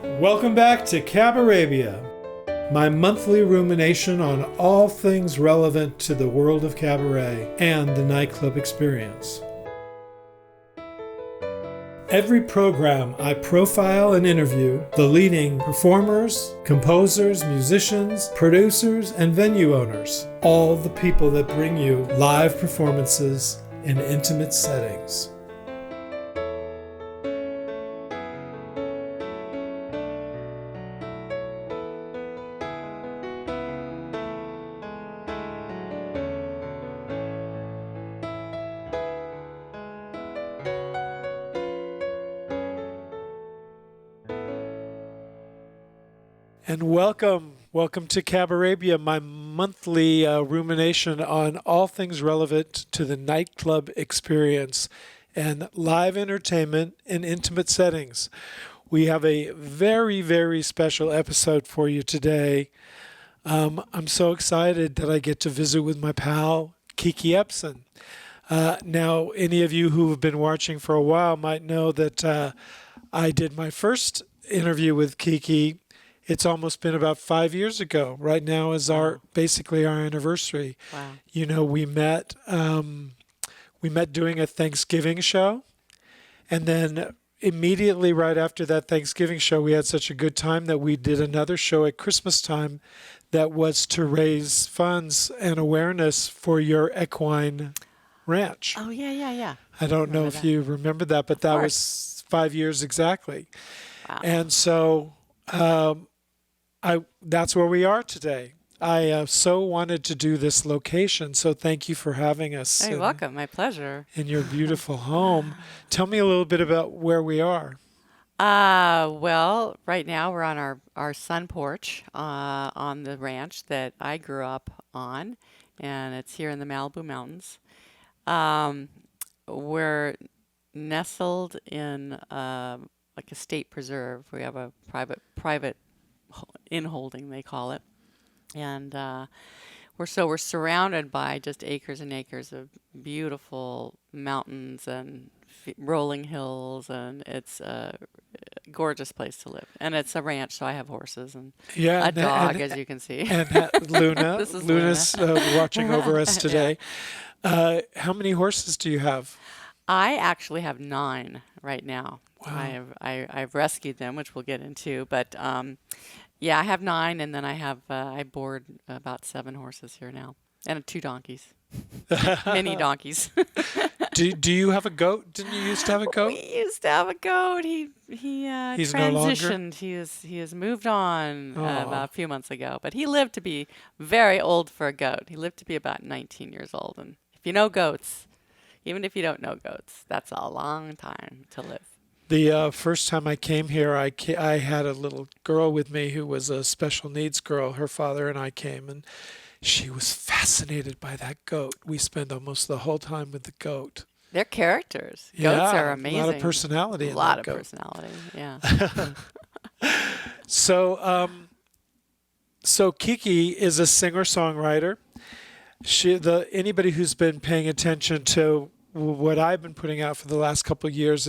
Welcome back to Cabarabia, my monthly rumination on all things relevant to the world of cabaret and the nightclub experience. Every program, I profile and interview the leading performers, composers, musicians, producers, and venue owners, all the people that bring you live performances in intimate settings. And welcome to Cabarabia, my monthly rumination on all things relevant to the nightclub experience and live entertainment in intimate settings. We have a very, very special episode for you today. I'm so excited that I get to visit with my pal, KIKI EBSEN. Now, any of you who have been watching for a while might know that I did my first interview with KIKI. It's almost been about 5 years ago. Right now is basically our anniversary. Wow. You know, we met doing a Thanksgiving show, and then immediately right after that Thanksgiving show, we had such a good time that we did another show at Christmas time that was to raise funds and awareness for your equine ranch. Oh, yeah. I don't know if you remember that, but that was 5 years exactly. Wow. And so that's where we are today. I so wanted to do this location, so thank you for having us. You're welcome. My pleasure. In your beautiful home. Tell me a little bit about where we are. Well, right now we're on our sun porch on the ranch that I grew up on, and it's here in the Malibu Mountains. We're nestled in like a state preserve. We have a private inholding, they call it, and we're surrounded by just acres and acres of beautiful mountains and rolling hills, and it's a gorgeous place to live. And it's a ranch, so I have horses and a dog, as you can see. And Luna, This is Luna's watching over us today. Yeah. How many horses do you have? I actually have 9 right now. Wow. I've rescued them, which we'll get into, but yeah, I have 9, and then I board about 7 horses here now, and 2 donkeys, mini donkeys. Do you have a goat? Didn't you used to have a goat? We used to have a goat. He's transitioned. No He has moved on about a few months ago, but he lived to be very old for a goat. He lived to be about 19 years old, and if you know goats, even if you don't know goats, that's a long time to live. The first time I came here, I had a little girl with me who was a special needs girl. Her father and I came, and she was fascinated by that goat. We spent almost the whole time with the goat. They're characters. Goats are amazing. A lot of personality in that goat. Personality, yeah. So Kiki is a singer-songwriter. Anybody who's been paying attention to what I've been putting out for the last couple of years,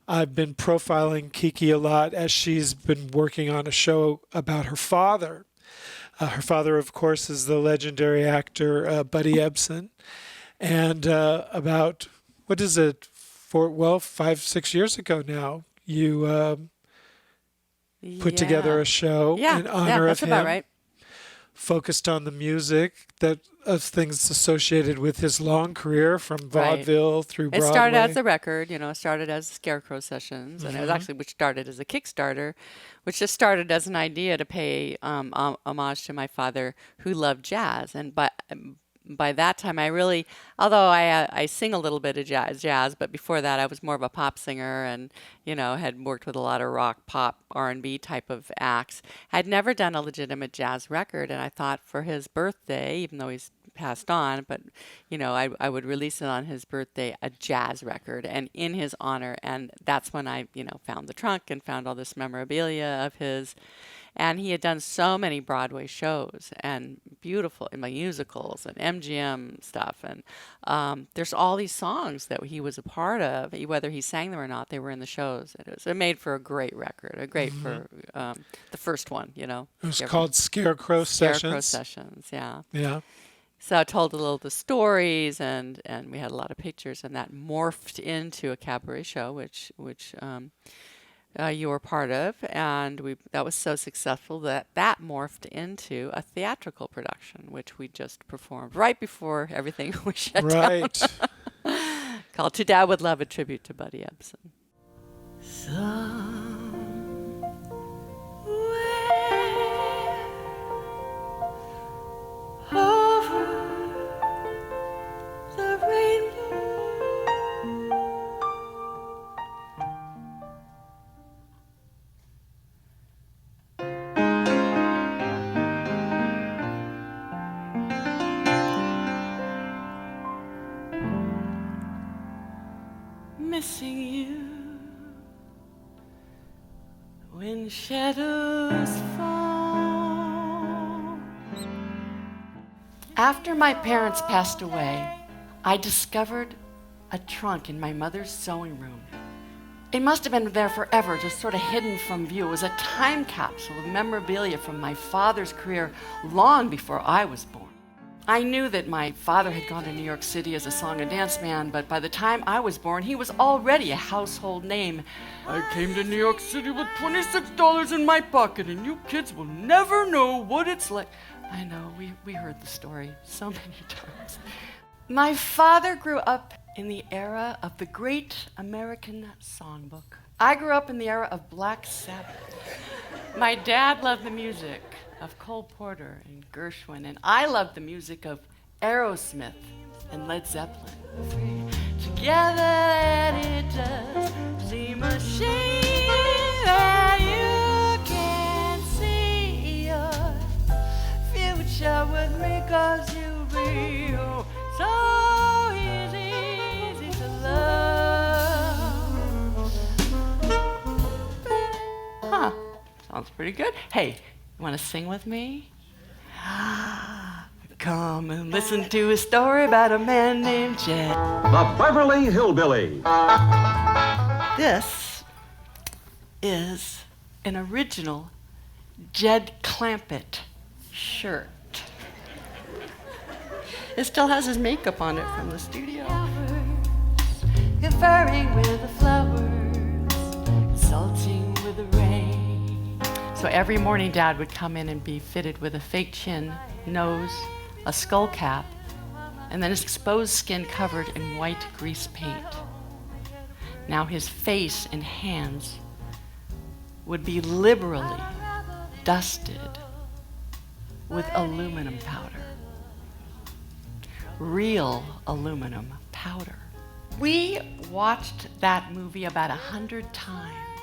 I've been profiling Kiki a lot as she's been working on a show about her father. Her father, of course, is the legendary actor Buddy Ebsen. And about, 5-6 years ago now, you put together a show in honor of him. About right. Focused on the music of things associated with his long career from vaudeville through Broadway. It started as a record, it started as Scarecrow Sessions, and it was actually which started as a Kickstarter, which just started as an idea to pay homage to my father who loved jazz. And by that time, although I sing a little bit of jazz, but before that I was more of a pop singer and, had worked with a lot of rock, pop, R&B type of acts. I'd never done a legitimate jazz record, and I thought for his birthday, even though he's passed on, but, I would release it on his birthday, a jazz record, and in his honor. And that's when I, found the trunk and found all this memorabilia of his. And he had done so many Broadway shows and beautiful musicals and MGM stuff. And there's all these songs that he was a part of. Whether he sang them or not, they were in the shows. It made for a great record, for the first one, you know. It was called Scarecrow Scarecrow Sessions. Sessions, yeah. Yeah. So I told a little the stories, and we had a lot of pictures, and that morphed into a cabaret show, which you were part of, and that was so successful that morphed into a theatrical production, which we just performed right before everything was shut down. Right. Called "To Dad With Love," a tribute to Buddy Ebsen. Over the rainbow, missing you when shadows fall. After my parents passed away, I discovered a trunk in my mother's sewing room. It must have been there forever, just sort of hidden from view. It was a time capsule of memorabilia from my father's career long before I was born. I knew that my father had gone to New York City as a song and dance man, but by the time I was born, he was already a household name. I came to New York City with $26 in my pocket, and you kids will never know what it's like. I know, we heard the story so many times. My father grew up in the era of the great American songbook. I grew up in the era of Black Sabbath. My dad loved the music of Cole Porter and Gershwin, and I loved the music of Aerosmith and Led Zeppelin. Together it does seem a shame that you can't see your future with me, 'cause you'll be so easy to love. Huh, sounds pretty good. Hey, you want to sing with me? Come and listen to a story about a man named Jed. The Beverly Hillbilly. This is an original Jed Clampett shirt. It still has his makeup on it from the studio. Conferring with the flowers, consulting with the rain. So every morning Dad would come in and be fitted with a fake chin, nose, a skull cap, and then his exposed skin covered in white grease paint. Now his face and hands would be liberally dusted with aluminum powder. Real aluminum powder. We watched that movie about 100 times.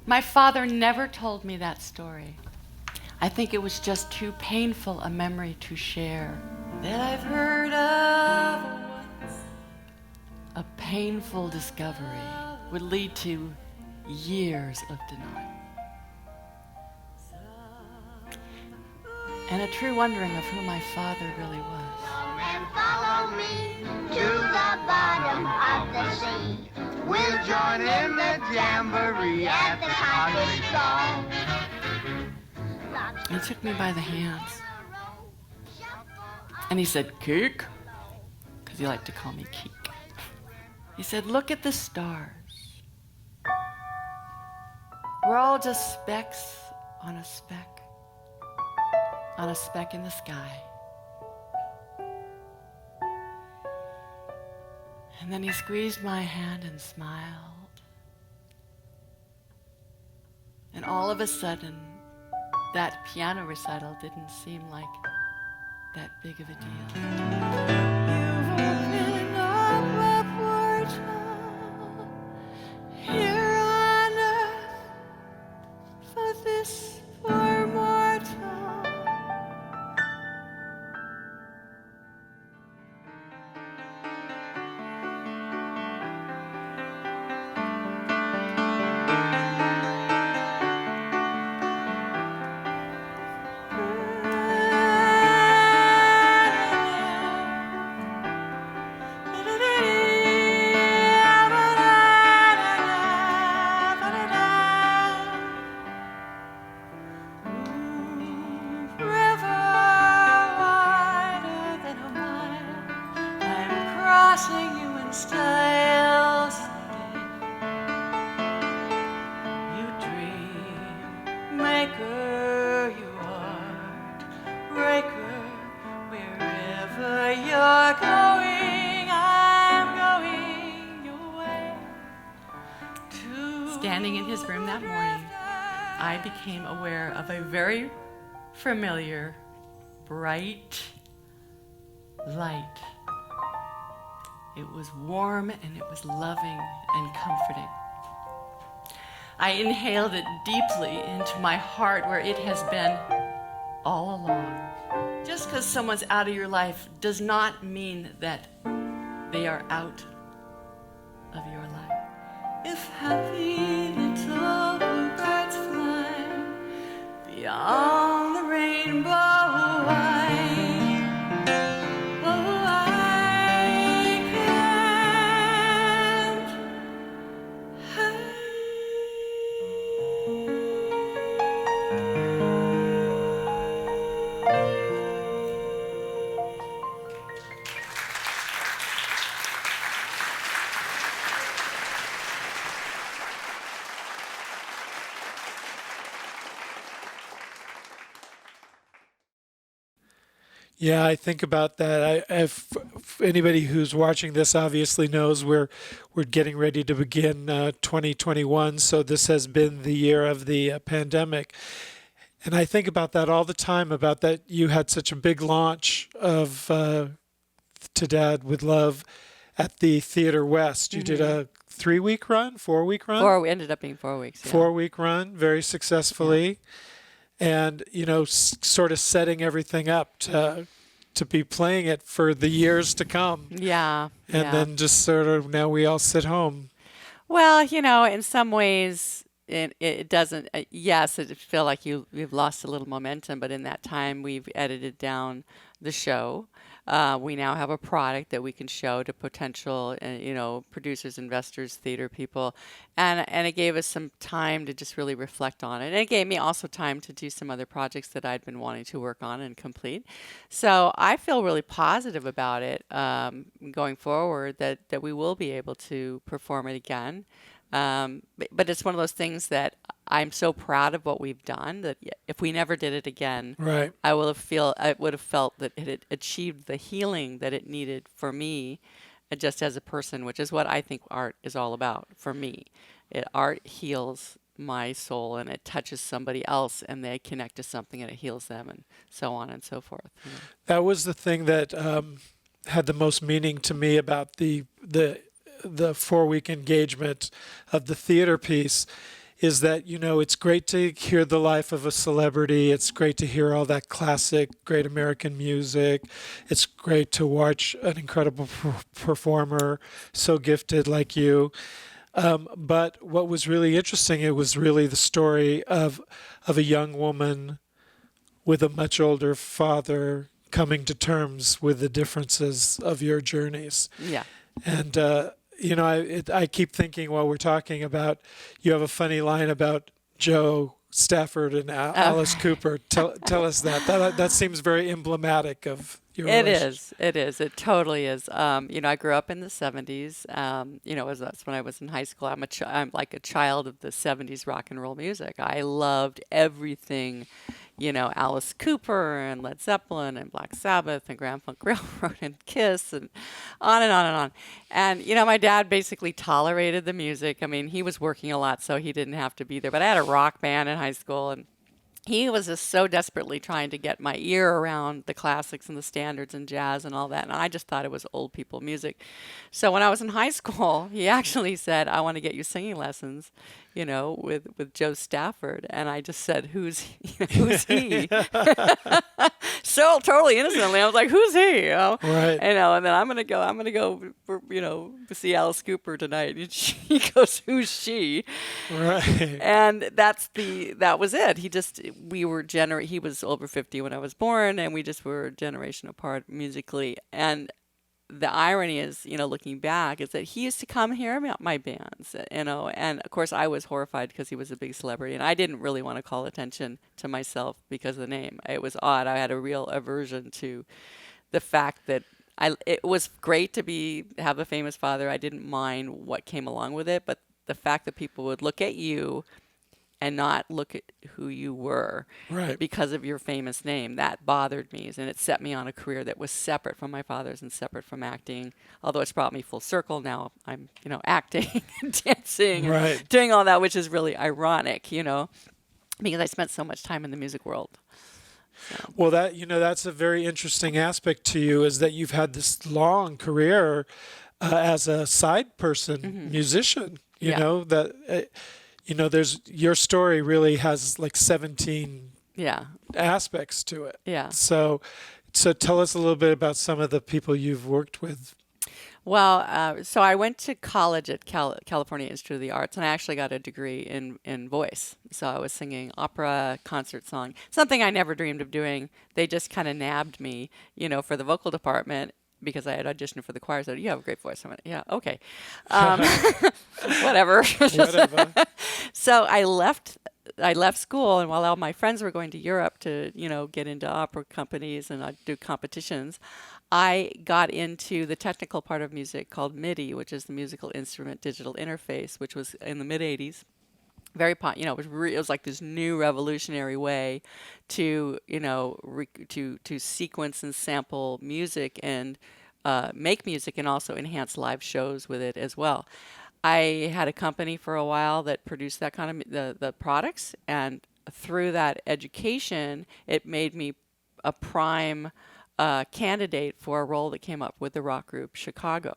My father never told me that story. I think it was just too painful a memory to share. That I've heard of once. A painful discovery would lead to years of denial. And a true wondering of who my father really was. Come and follow me to the bottom of the sea. We'll join in the jamboree at the country song. He took me by the hands. And he said, "Kik," because he liked to call me Kik. He said, "Look at the stars. We're all just specks on a speck in the sky." And then he squeezed my hand and smiled. And all of a sudden, that piano recital didn't seem like that big of a deal. You've opened up a portal here on earth for this poor mortal. passing you in style someday. You dream maker, you art breaker. Wherever you're going, I'm going your way. Standing in his room that morning, I became aware of a very familiar, bright light. It was warm and it was loving and comforting. I inhaled it deeply into my heart where it has been all along. Just because someone's out of your life does not mean that they are out of your life. If happy little bluebirds fly beyond the rainbow wide, oh, I can't hide. Yeah, I think about that. If anybody who's watching this obviously knows we're getting ready to begin 2021, so this has been the year of the pandemic. And I think about that all the time, about that you had such a big launch of To Dad with Love at the Theater West. You did a 3-week run, 4-week run? We ended up being 4 weeks. Yeah. 4-week run, very successfully. And, sort of setting everything up to be playing it for the years to come. Yeah. And then just sort of now we all sit home. Well, in some ways, it doesn't. Yes, it feel like we've lost a little momentum, but in that time, we've edited down the show. We now have a product that we can show to potential, producers, investors, theater people, and it gave us some time to just really reflect on it. And it gave me also time to do some other projects that I'd been wanting to work on and complete. So I feel really positive about it going forward, that we will be able to perform it again. But it's one of those things that I'm so proud of what we've done that if we never did it again, Right. I would have felt that it had achieved the healing that it needed for me, just as a person, which is what I think art is all about for me. Art heals my soul and it touches somebody else and they connect to something and it heals them and so on and so forth. That was the thing that had the most meaning to me about the 4-week engagement of the theater piece, is that, it's great to hear the life of a celebrity. It's great to hear all that classic, great American music. It's great to watch an incredible performer, so gifted like you. But what was really interesting, it was really the story of a young woman with a much older father coming to terms with the differences of your journeys. Yeah. And, I keep thinking while we're talking about, you have a funny line about Joe Stafford and Alice Cooper. Tell us that. That seems very emblematic of your relationship. It is. It totally is. I grew up in the 70s. That's when I was in high school. I'm like a child of the 70s rock and roll music. I loved everything, Alice Cooper and Led Zeppelin and Black Sabbath and Grand Funk Railroad and Kiss and on and on and on. And, my dad basically tolerated the music. I mean, he was working a lot, so he didn't have to be there. But I had a rock band in high school, and he was just so desperately trying to get my ear around the classics and the standards and jazz and all that. And I just thought it was old people music. So when I was in high school, he actually said, I want to get you singing lessons, with Joe Stafford. And I just said, who's he? So totally innocently, I was like, who's he? Right. And then I'm going to go, see Alice Cooper tonight. And she goes, who's she? Right. And that was it. He was over 50 when I was born, and we just were a generation apart musically. And the irony is, looking back, is that he used to come hear my bands, and of course I was horrified because he was a big celebrity, and I didn't really want to call attention to myself because of the name. It was odd. I had a real aversion to the fact that it was great to have a famous father. I didn't mind what came along with it, but the fact that people would look at you and not look at who you were Right. because of your famous name, that bothered me. And it set me on a career that was separate from my father's and separate from acting. Although it's brought me full circle. Now I'm, acting and dancing Right. and doing all that, which is really ironic, because I spent so much time in the music world. So. Well, that's a very interesting aspect to you, is that you've had this long career as a side person, musician. There's your story really has like 17 aspects to it. Yeah. So tell us a little bit about some of the people you've worked with. Well, so I went to college at California Institute of the Arts, and I actually got a degree in voice. So I was singing opera, concert song, something I never dreamed of doing. They just kind of nabbed me, for the vocal department because I had auditioned for the choir. So you have a great voice. I went, yeah, okay, whatever. Whatever. So I left school, and while all my friends were going to Europe to, get into opera companies and do competitions, I got into the technical part of music called MIDI, which is the musical instrument digital interface, which was in the mid '80s. Very it was like this new revolutionary way to to sequence and sample music and make music and also enhance live shows with it as well. I had a company for a while that produced that kind of the products, and through that education, it made me a prime candidate for a role that came up with the rock group Chicago.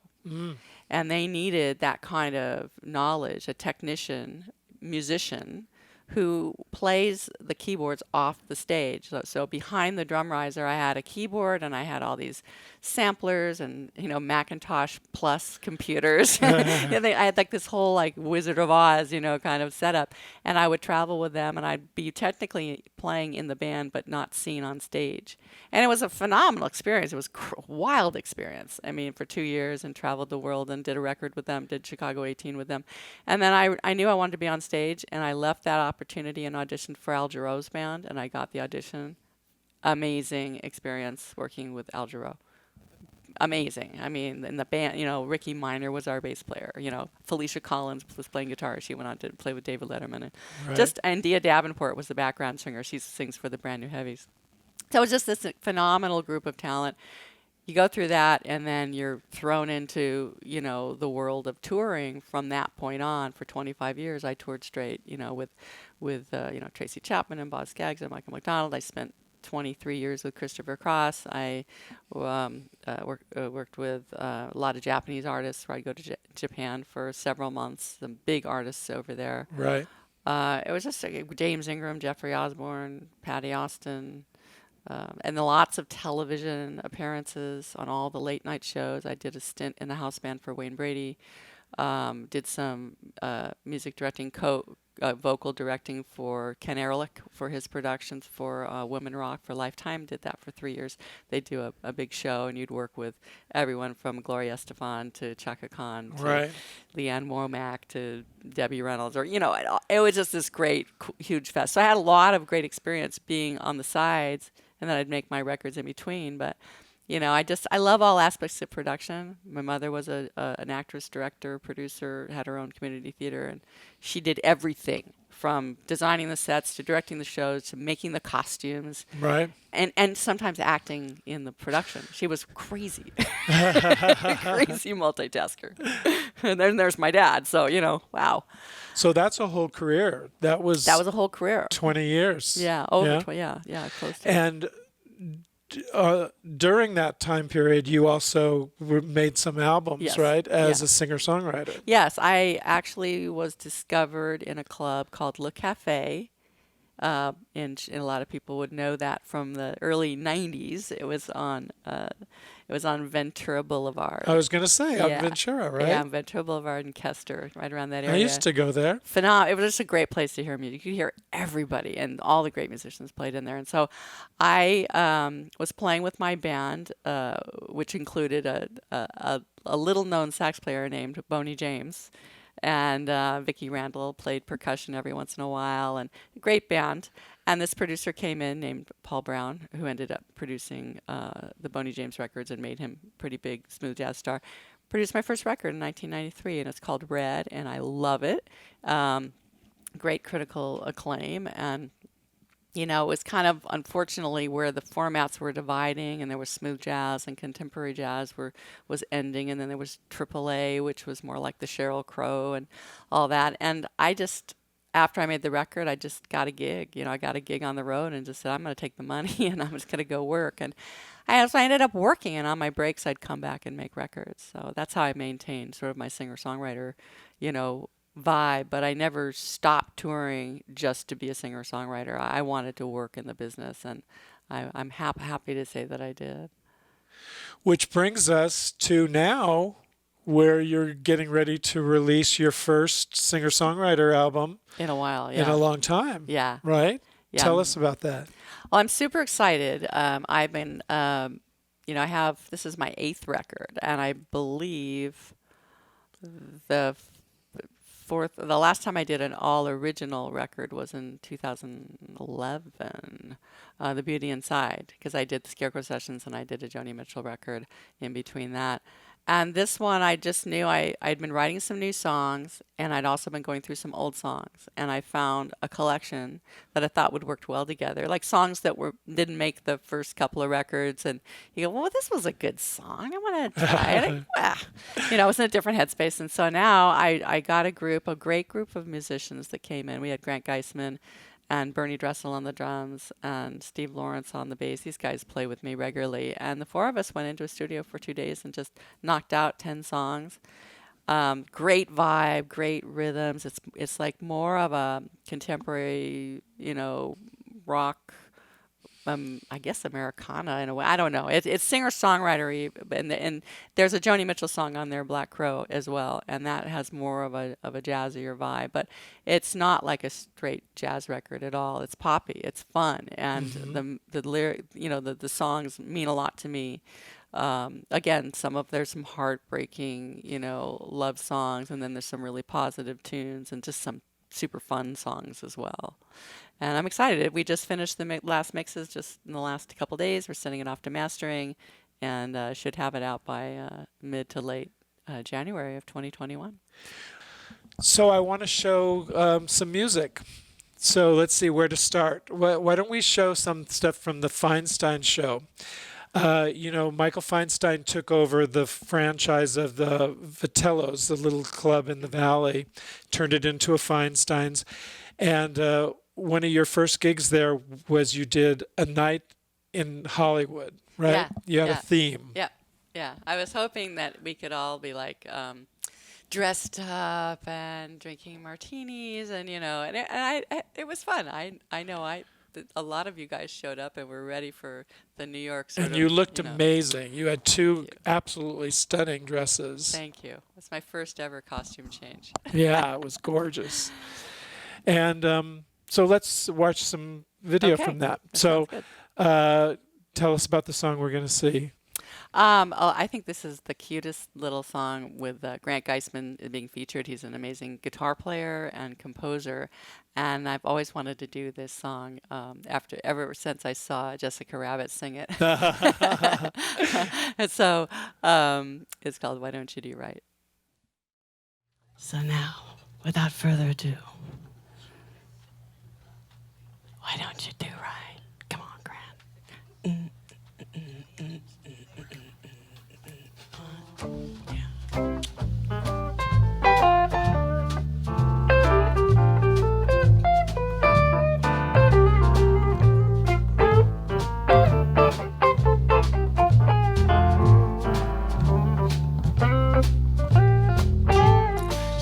And they needed that kind of knowledge, a technician, musician who plays the keyboards off the stage. So behind the drum riser, I had a keyboard and I had all these samplers and, Macintosh Plus computers. I had like this whole like Wizard of Oz, kind of setup. And I would travel with them and I'd be technically playing in the band, but not seen on stage. And it was a phenomenal experience. It was a wild experience. I mean, for 2 years, and traveled the world and did a record with them, did Chicago 18 with them. And then I knew I wanted to be on stage, and I left that opportunity and auditioned for Al Jarreau's band, and I got the audition. Amazing experience working with Al Jarreau. Amazing. I mean, in the band, Ricky Minor was our bass player. Felicia Collins was playing guitar. She went on to play with David Letterman. And Dia Davenport was the background singer. She sings for the Brand New Heavies. So it was just this phenomenal group of talent. You go through that, and then you're thrown into, the world of touring from that point on. For 25 years, I toured straight, with Tracy Chapman and Boz Scaggs and Michael McDonald. I spent 23 years with Christopher Cross. I worked with a lot of Japanese artists where I'd go to Japan for several months, some big artists over there. Right. It was just James Ingram, Jeffrey Osborne, Patty Austin, and lots of television appearances on all the late night shows. I did a stint in the house band for Wayne Brady, did some music directing, vocal directing for Ken Ehrlich for his productions for Women Rock for Lifetime. Did that for 3 years. They do a big show, and you'd work with everyone from Gloria Estefan to Chaka Khan to Leanne Womack to Debbie Reynolds, or it was just this great, huge fest. So I had a lot of great experience being on the sides, and then I'd make my records in between. But I love all aspects of production. My mother was an actress, director, producer, had her own community theater, and she did everything from designing the sets to directing the shows to making the costumes. Right. And sometimes acting in the production. She was crazy. Crazy multitasker. And then there's my dad. So, wow. So that's a whole career. That was a whole career. 20 years. Yeah, over 20, yeah, close to. And during that time period, you also made some albums, right, as a singer-songwriter? Yes, I actually was discovered in a club called Le Cafe, and a lot of people would know that from the early '90s. It was on Ventura Boulevard. I was going to say, on Ventura, right? Yeah, on Ventura Boulevard in Kester, right around that area. I used to go there. It was just a great place to hear music. You could hear everybody, and all the great musicians played in there. And so I was playing with my band, which included a little-known sax player named Boney James. And Vicki Randall played percussion every once in a while, and a great band. And this producer came in named Paul Brown, who ended up producing the Boney James records and made him pretty big smooth jazz star. Produced my first record in 1993, and it's called Red, and I love it. Great critical acclaim, and it was kind of unfortunately where the formats were dividing, and there was smooth jazz and contemporary jazz was ending, and then there was AAA, which was more like the Sheryl Crow and all that. And I just, after I made the record, I just got a gig. I got a gig on the road and just said, I'm going to take the money and I'm just going to go work. And so I ended up working, and on my breaks, I'd come back and make records. So that's how I maintained sort of my singer-songwriter, vibe, but I never stopped touring just to be a singer-songwriter. I wanted to work in the business, and I'm happy to say that I did. Which brings us to now, where you're getting ready to release your first singer-songwriter album. In a while, yeah. In a long time. Yeah. Right? Yeah. Tell us about that. Well, I'm super excited. I've been, this is my 8th record, and I believe the last time I did an all original record was in 2011, The Beauty Inside, because I did the Scarecrow Sessions and I did a Joni Mitchell record in between that. And this one, I just knew I'd been writing some new songs, and I'd also been going through some old songs. And I found a collection that I thought would work well together, like songs that didn't make the first couple of records. And you go, well, this was a good song. I want to try it. I was in a different headspace. And so now I got a great group of musicians that came in. We had Grant Geisman and Bernie Dressel on the drums, and Steve Lawrence on the bass. These guys play with me regularly. And the 4 of us went into a studio for 2 days and just knocked out 10 songs. Great vibe, great rhythms. It's like more of a contemporary, rock, I guess Americana in a way. I don't know. It's singer-songwriter-y, and there's a Joni Mitchell song on there, Black Crow, as well, and that has more of a jazzier vibe. But it's not like a straight jazz record at all. It's poppy. It's fun, and the lyric, the songs mean a lot to me. Again, there's some heartbreaking, love songs, and then there's some really positive tunes, and just some super fun songs as well. And I'm excited. We just finished the last mixes just in the last couple days. We're sending it off to mastering, and should have it out by mid to late January of 2021. So I want to show some music. So let's see where to start. Why don't we show some stuff from the Feinstein show? Michael Feinstein took over the franchise of the Vitellos, the little club in the Valley, turned it into a Feinstein's. And one of your first gigs there was you did a night in Hollywood, right? Yeah, you had a theme. Yeah. I was hoping that we could all be like dressed up and drinking martinis, and it was fun. I know a lot of you guys showed up and were ready for the New York sort and of, you looked amazing. You had 2 absolutely stunning dresses. Thank you. It's my first ever costume change. Yeah, it was gorgeous. And so let's watch some video from that. So tell us about the song we're going to see. I think this is the cutest little song with Grant Geisman being featured. He's an amazing guitar player and composer, and I've always wanted to do this song ever since I saw Jessica Rabbit sing it. And so it's called Why Don't You Do Right? So now, without further ado, why don't you do right? Come on, Grant.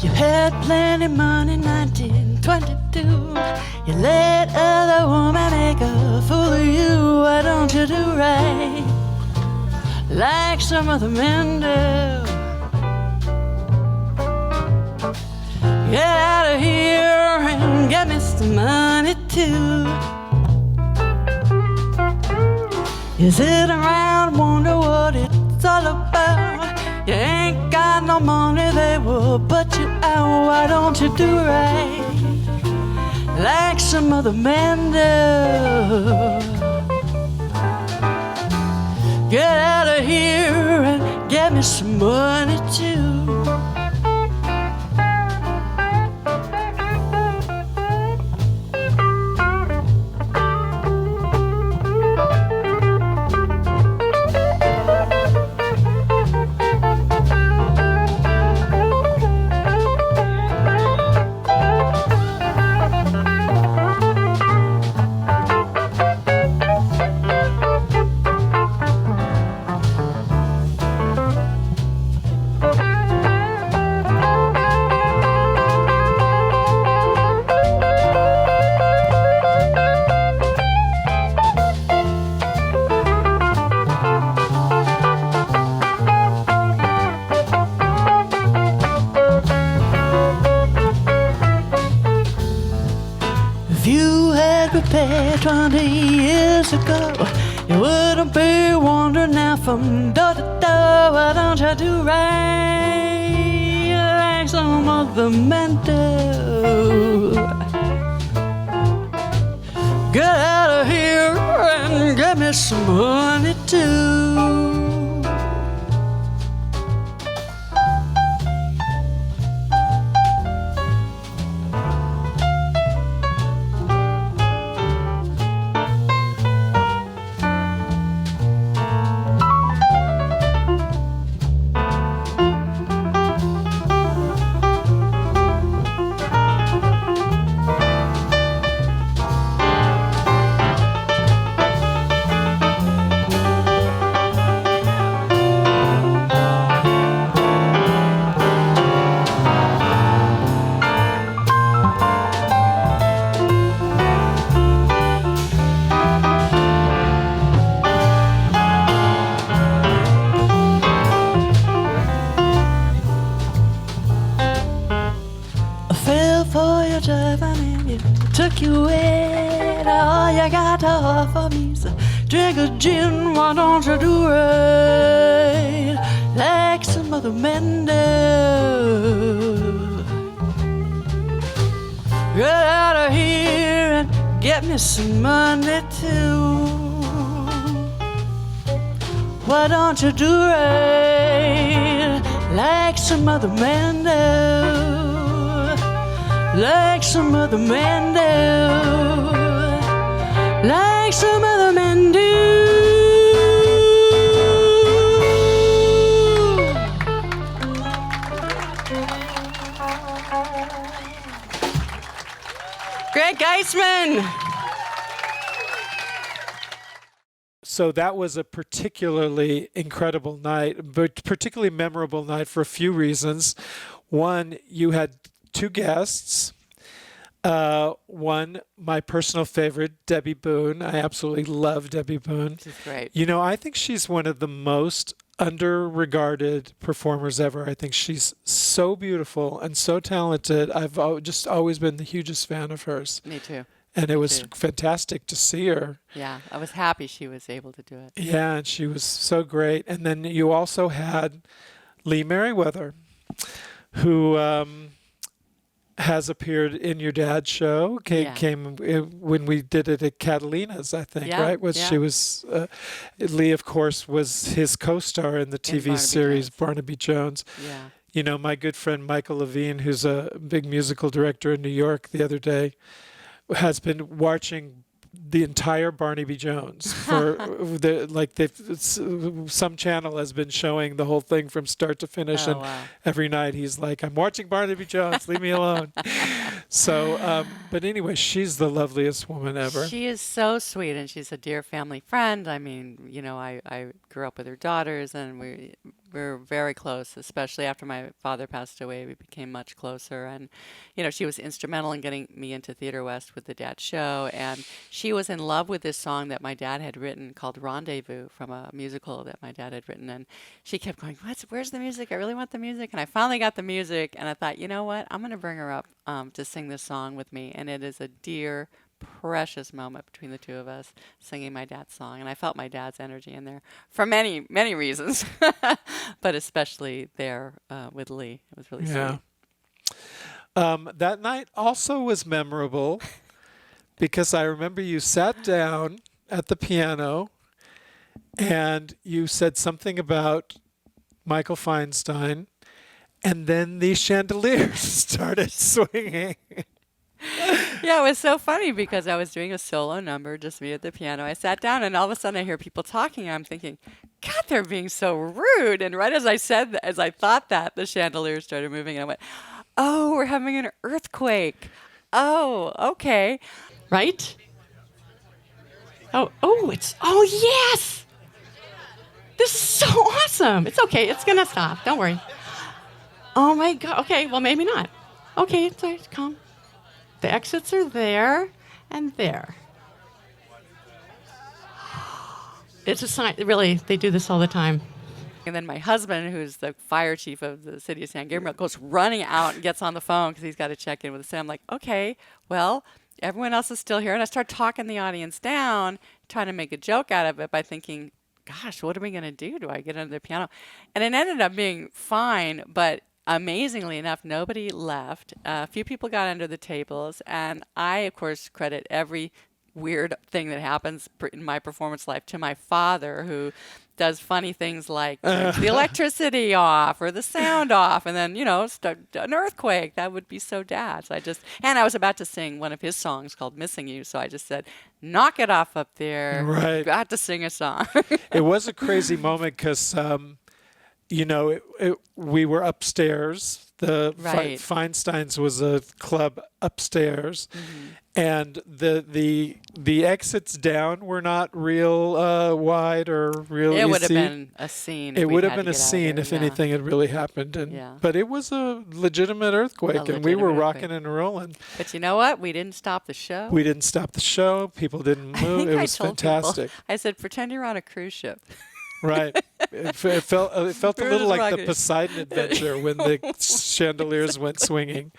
You had plenty money, 1922. You let other women make a fool of you. Why don't you do right like some other men do? Get out of here and get me some money too. You sit around, wonder what it's all about. You ain't got no money, they will put you out. Why don't you do right like some other men do. Get out of here and get me some money too. If you had prepared 20 years ago, you wouldn't be wandering now from door to door. Why don't you do right like some other men do? Get out of here and get me some money too. For your drive, I mean, you took you away. All you got to offer me is a drink of gin. Why don't you do right like some other men do? Get out of here and get me some money too. Why don't you do right like some other men do? Like some other men do. Like some other men do. Greg Geisman. So that was a particularly incredible night, but particularly memorable night for a few reasons. One, you had two guests. One, my personal favorite, Debbie Boone. I absolutely love Debbie Boone. She's great. You know, I think she's one of the most under-regarded performers ever. I think she's so beautiful and so talented. I've just always been the hugest fan of hers. Me too. And it was fantastic to see her. Yeah, I was happy she was able to do it. Yeah, and she was so great. And then you also had Lee Merriweather, who has appeared in your dad's show. Came when we did it at Catalina's, I think, right? She was Lee, of course, was his co-star in the TV series Barnaby Jones. Yeah. You know, my good friend Michael Levine, who's a big musical director in New York, the other day has been watching the entire Barnaby Jones for some channel has been showing the whole thing from start to finish, and every night he's like, I'm watching Barnaby Jones, leave me alone. So but anyway, she's the loveliest woman ever. She is so sweet, and she's a dear family friend. I mean, you know, I grew up with her daughters, and we're very close, especially after my father passed away. We became much closer, and you know, she was instrumental in getting me into Theater West with the Dad Show, and she was in love with this song that my dad had written called Rendezvous from a musical that my dad had written, and she kept going, where's the music? I really want the music. And I finally got the music, and I thought, you know what? I'm going to bring her up to sing this song with me, and it is a dear, precious moment between the two of us singing my dad's song, and I felt my dad's energy in there for many, many reasons, but especially there with Lee. It was really sweet. That night also was memorable because I remember you sat down at the piano and you said something about Michael Feinstein, and then the chandeliers started swinging. Yeah, it was so funny because I was doing a solo number, just me at the piano. I sat down and all of a sudden I hear people talking. And I'm thinking, God, they're being so rude. And right as I said that, as I thought that, the chandeliers started moving and I went, oh, we're having an earthquake. Oh, okay. Right? Oh, yes! This is so awesome. It's okay. It's going to stop. Don't worry. Oh, my God. Okay, well, maybe not. Okay, it's all right. Calm. The exits are there and there. It's a sign. Really, they do this all the time. And then my husband, who's the fire chief of the city of San Gabriel, goes running out and gets on the phone because he's got to check in with us. And I'm like, okay, well, everyone else is still here. And I start talking the audience down, trying to make a joke out of it by thinking, gosh, what are we going to do? Do I get under the piano? And it ended up being fine, but amazingly enough, nobody left. A few people got under the tables. And I, of course, credit every weird thing that happens in my performance life to my father, who does funny things like turns the electricity off or the sound off, and then, start an earthquake. That would be so Dad. So I was about to sing one of his songs called Missing You, so I just said, knock it off up there. Right. Got to sing a song. It was a crazy moment because, we were upstairs. The Right. Feinstein's was a club upstairs, and the exits down were not real wide or real easy. It would have been a scene. It would have been a scene if anything had really happened. But it was a legitimate earthquake, and we were rocking and rolling. But you know what? We didn't stop the show. We didn't stop the show. People didn't move. It was fantastic. I said, pretend you're on a cruise ship. Right. It felt a We're little just like the rocking. Poseidon Adventure when the chandeliers went swinging.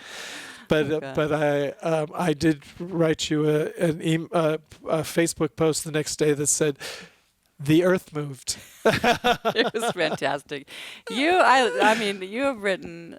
But I did write you a Facebook post the next day that said, "The Earth moved." It was fantastic. You have written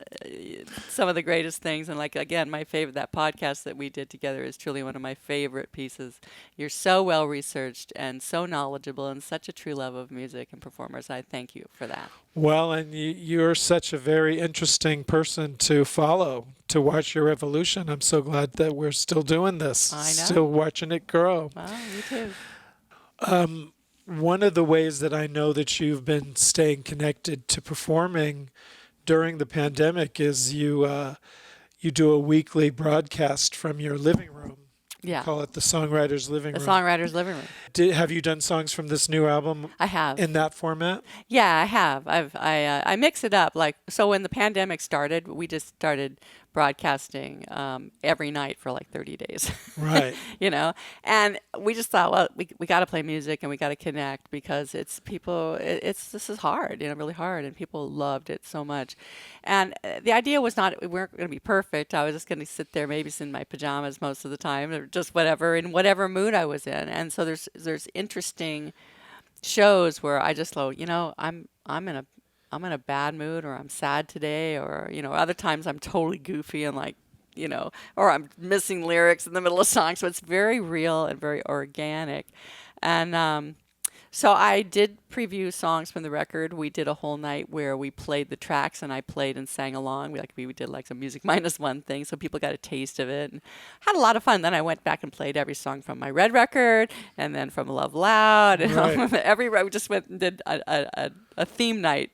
some of the greatest things, and again, my favorite, that podcast that we did together is truly one of my favorite pieces. You're so well researched and so knowledgeable and such a true love of music and performers. I thank you for that. Well, and you're such a very interesting person to follow, to watch your evolution. I'm so glad that we're still doing this. I know. Still watching it grow. Well, you too. One of the ways that I know that you've been staying connected to performing during the pandemic is you do a weekly broadcast from your living room. Yeah. You call it the Songwriter's Living The Room. Songwriter's Living Room. Have you done songs from this new album I have. in that format? Yeah, I have. I mix it up. So when the pandemic started, we just started broadcasting every night for 30 days. Right. And we just thought, well, we got to play music and we got to connect because this is hard, really hard, and people loved it so much. And the idea was not we weren't going to be perfect. I was just going to sit there, maybe in my pajamas most of the time, or just whatever, in whatever mood I was in. And so there's interesting shows where I just go, I'm in a bad mood, or I'm sad today, or other times I'm totally goofy and or I'm missing lyrics in the middle of songs. So it's very real and very organic. And so I did preview songs from the record. We did a whole night where we played the tracks and I played and sang along. We did some music -1 thing, so people got a taste of it and had a lot of fun. Then I went back and played every song from my red record and then from Love Loud. And Right. we just went and did a theme night,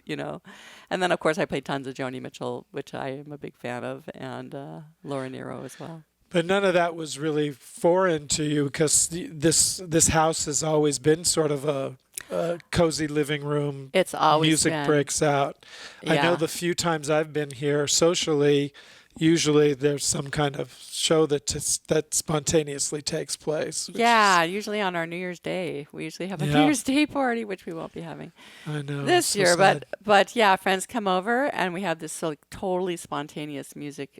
And then, of course, I played tons of Joni Mitchell, which I am a big fan of, and Laura Nyro as well. But none of that was really foreign to you because this house has always been sort of a cozy living room. It's always music been. breaks out. I know Yeah. the few times I've been here socially, usually there's some kind of show that spontaneously takes place. which Yeah, is- usually on our New Year's Day. We usually have a Yeah. New Year's Day party, which we won't be having I know this so year. sad. But yeah, friends come over and we have this totally spontaneous music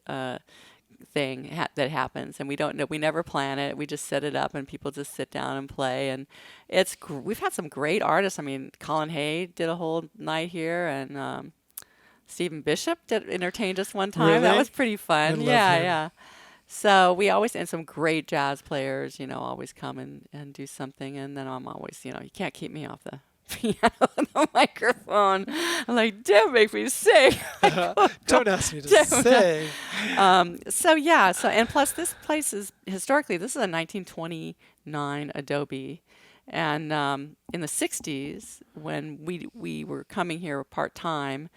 thing that happens, and we never plan it. We just set it up and people just sit down and play, and we've had some great artists. I mean, Colin Hay did a whole night here, and Stephen Bishop entertained us one time. That Really? was pretty I fun. love Yeah, him. yeah. So we always, and some great jazz players, always come and do something. And then I'm always, you can't keep me off the piano and the microphone. I'm like, don't make me sing. Don't ask me to sing. And plus this place is, historically, this is a 1929 adobe. And in the 60s, when we were coming here part-time,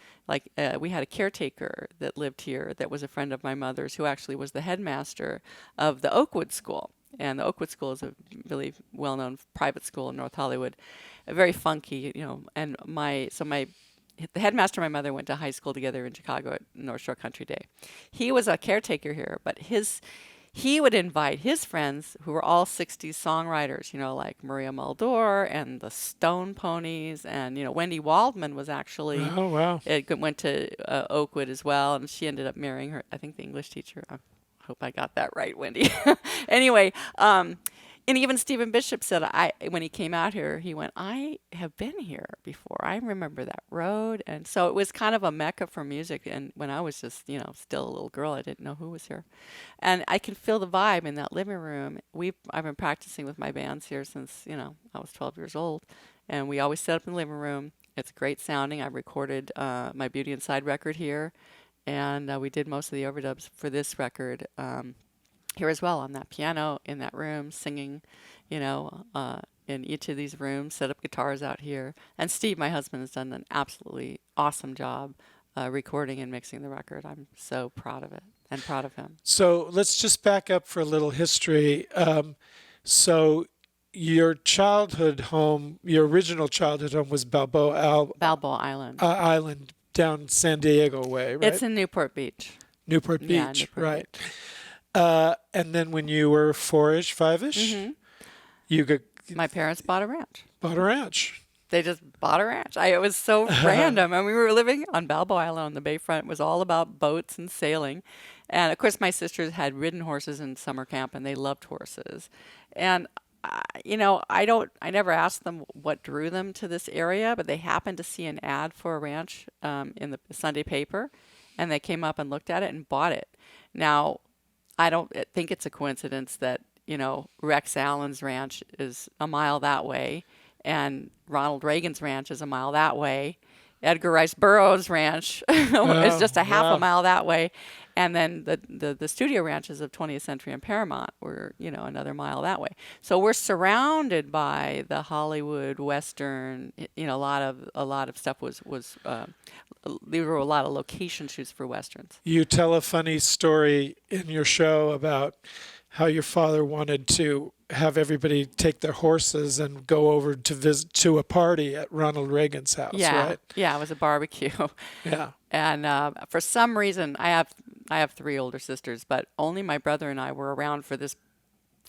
we had a caretaker that lived here that was a friend of my mother's, who actually was the headmaster of the Oakwood School. And the Oakwood School is a really well-known private school in North Hollywood, very funky, And the headmaster and my mother went to high school together in Chicago at North Shore Country Day. He was a caretaker here, but he would invite his friends who were all 60s songwriters, like Maria Muldaur and the Stone Ponies, and Wendy Waldman was actually went to Oakwood as well, and she ended up marrying her, I think, the English teacher. I hope I got that right, Wendy. Anyway, and even Stephen Bishop said, when he came out here, he went, I have been here before. I remember that road. And so it was kind of a mecca for music. And when I was just, still a little girl, I didn't know who was here. And I can feel the vibe in that living room. I've been practicing with my bands here since, I was 12 years old. And we always set up in the living room. It's great sounding. I recorded my Beauty Inside record here. And we did most of the overdubs for this record here as well, on that piano in that room, singing, in each of these rooms, set up guitars out here. And Steve, my husband, has done an absolutely awesome job recording and mixing the record. I'm so proud of it and proud of him. So let's just back up for a little history. So your childhood home, your original childhood home was Balboa Island. Island down San Diego way, right? It's in Newport Beach. Newport Beach, Yeah, Newport right. Beach. And then when you were 4-ish, 5-ish, My parents bought a ranch. Bought a ranch. They just bought a ranch. It was so random. And we were living on Balboa Island on the bayfront. It was all about boats and sailing. And, of course, my sisters had ridden horses in summer camp, and they loved horses. And, I never asked them what drew them to this area, but they happened to see an ad for a ranch in the Sunday paper, and they came up and looked at it and bought it. Now, I don't think it's a coincidence that, Rex Allen's ranch is a mile that way, and Ronald Reagan's ranch is a mile that way. Edgar Rice Burroughs' ranch is just a half a mile that way. And then the studio ranches of 20th Century and Paramount were, another mile that way. So we're surrounded by the Hollywood Western. A lot of stuff was there were a lot of location shoots for Westerns. You tell a funny story in your show about how your father wanted to have everybody take their horses and go over to visit to a party at Ronald Reagan's house, right? Yeah, it was a barbecue. Yeah. And for some reason, I have 3 older sisters, but only my brother and I were around for this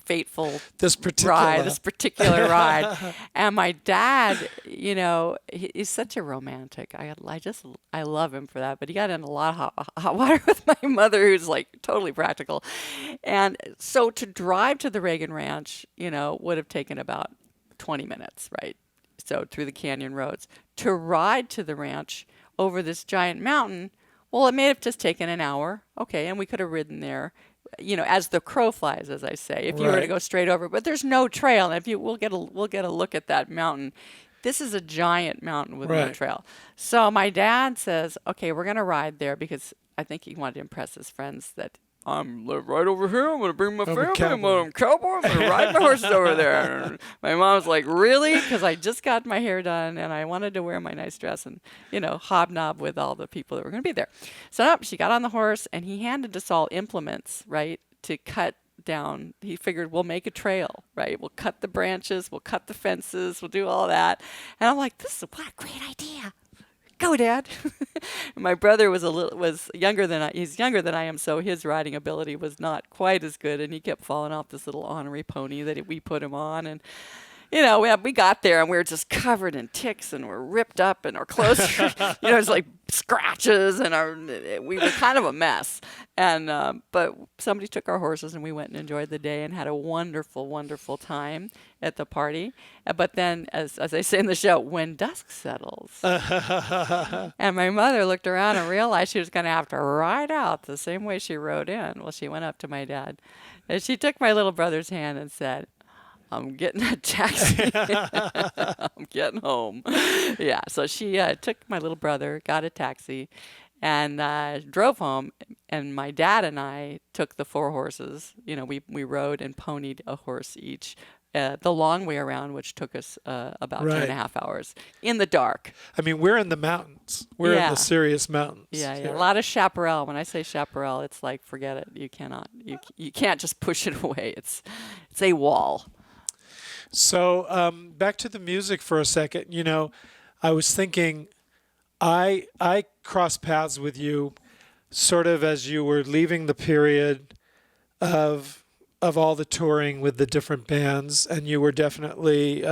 fateful this particular ride. And my dad, he's such a romantic. I love him for that. But he got in a lot of hot water with my mother, who's like totally practical. And so to drive to the Reagan Ranch, would have taken about 20 minutes, right? So through the canyon roads. To ride to the ranch over this giant mountain, well, it may have just taken an hour. Okay, and we could have ridden there, as the crow flies, as I say, if you were to go straight over. But there's no trail. And we'll get a look at that mountain. This is a giant mountain with no trail. So my dad says, okay, we're going to ride there, because I think he wanted to impress his friends that I'm right over here. I'm going to bring my family. I'm a cowboy. I'm going to ride my horses over there. And my mom's like, really? Because I just got my hair done, and I wanted to wear my nice dress and, hobnob with all the people that were going to be there. So she got on the horse, and he handed us all implements, right, to cut down. He figured we'll make a trail, right? We'll cut the branches. We'll cut the fences. We'll do all that. And I'm like, what a great idea. Go, Dad. My brother was younger than I. He's younger than I am, so his riding ability was not quite as good, and he kept falling off this little ornery pony that we put him on. And we got there and we were just covered in ticks and we're ripped up and our clothes, it's like scratches and we were kind of a mess. And but somebody took our horses and we went and enjoyed the day and had a wonderful, wonderful time at the party. But then, as I say in the show, when dusk settles, and my mother looked around and realized she was going to have to ride out the same way she rode in. Well, she went up to my dad and she took my little brother's hand and said, I'm getting a taxi. I'm getting home. Yeah, so she took my little brother, got a taxi, and drove home. And my dad and I took the 4 horses. We rode and ponied a horse each. The long way around, which took us about 2.5 hours in the dark. I mean, we're in the mountains. We're in the serious mountains. Yeah. A lot of chaparral. When I say chaparral, it's like, forget it. You cannot. You can't just push it away. It's a wall. So back to the music for a second. I was thinking, I crossed paths with you sort of as you were leaving the period of all the touring with the different bands, and you were definitely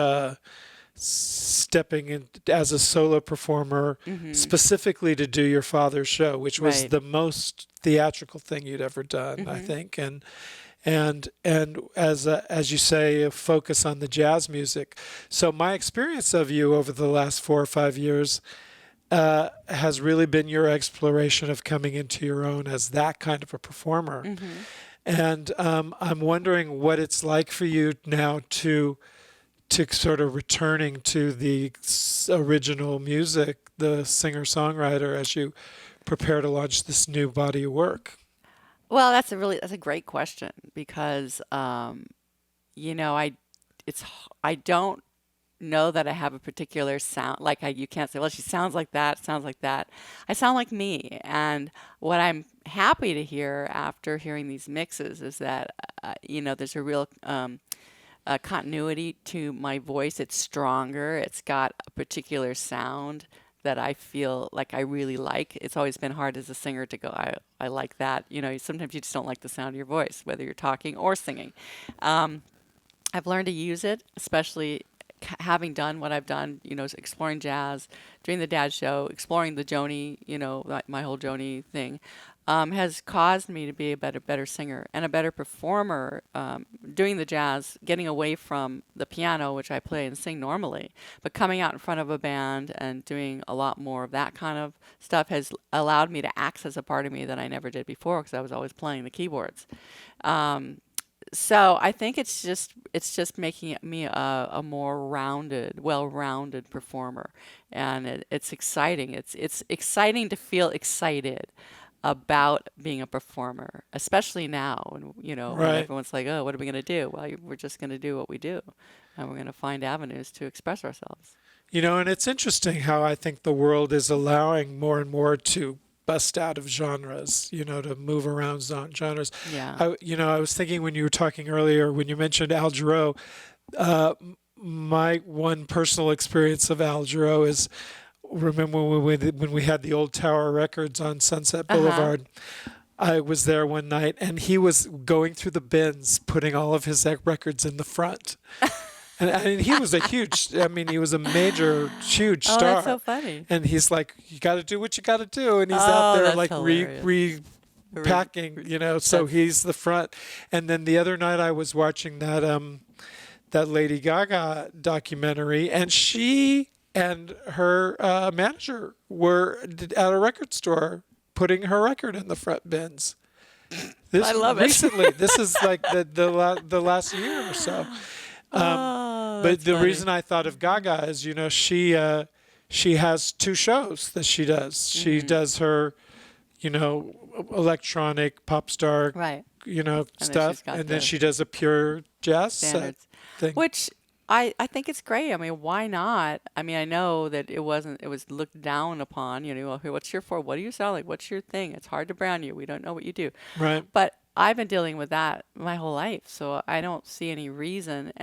stepping in as a solo performer, specifically to do your father's show, which was the most theatrical thing you'd ever done, I think, and as you say, a focus on the jazz music. So my experience of you over the last 4 or 5 years has really been your exploration of coming into your own as that kind of a performer. And I'm wondering what it's like for you now to sort of returning to the original music, the singer-songwriter, as you prepare to launch this new body of work. Well, that's a great question because, I don't know that I have a particular sound. Like you can't say, well, she sounds like that, sounds like that. I sound like me. And what I'm happy to hear after hearing these mixes is that, there's a real continuity to my voice. It's stronger. It's got a particular sound that I feel like I really like. It's always been hard as a singer to go, I like that. Sometimes you just don't like the sound of your voice, whether you're talking or singing. I've learned to use it, especially having done what I've done, exploring jazz, doing the dad show, exploring the Joni, my whole Joni thing, has caused me to be a better singer and a better performer, doing the jazz, getting away from the piano, which I play and sing normally, but coming out in front of a band and doing a lot more of that kind of stuff has allowed me to access a part of me that I never did before because I was always playing the keyboards. So I think it's just making me a more well-rounded performer, and it's exciting. It's exciting to feel excited about being a performer, especially now. And when everyone's like, "Oh, what are we going to do?" Well, we're just going to do what we do, and we're going to find avenues to express ourselves. And it's interesting how I think the world is allowing more and more to bust out of genres, to move around genres. Yeah. I was thinking when you were talking earlier, when you mentioned Al Jarreau, my one personal experience of Al Jarreau is, remember when we had the old Tower Records on Sunset Boulevard, I was there one night and he was going through the bins, putting all of his records in the front. And he was he was a major, huge star. Oh, that's so funny. And he's like, you got to do what you got to do. And he's out there like repacking, so he's the front. And then the other night I was watching that Lady Gaga documentary, and she and her manager were at a record store putting her record in the front bins. I love it. Recently, this is like the last year or so. But the reason I thought of Gaga is, she has 2 shows that she does. She does her, electronic pop star, stuff, and then she does a pure jazz set thing. Which I think it's great. I mean, why not? I mean, I know that it was looked down upon, what's your for? What do you sound like? What's your thing? It's hard to brand you. We don't know what you do. Right. But I've been dealing with that my whole life, so I don't see any reason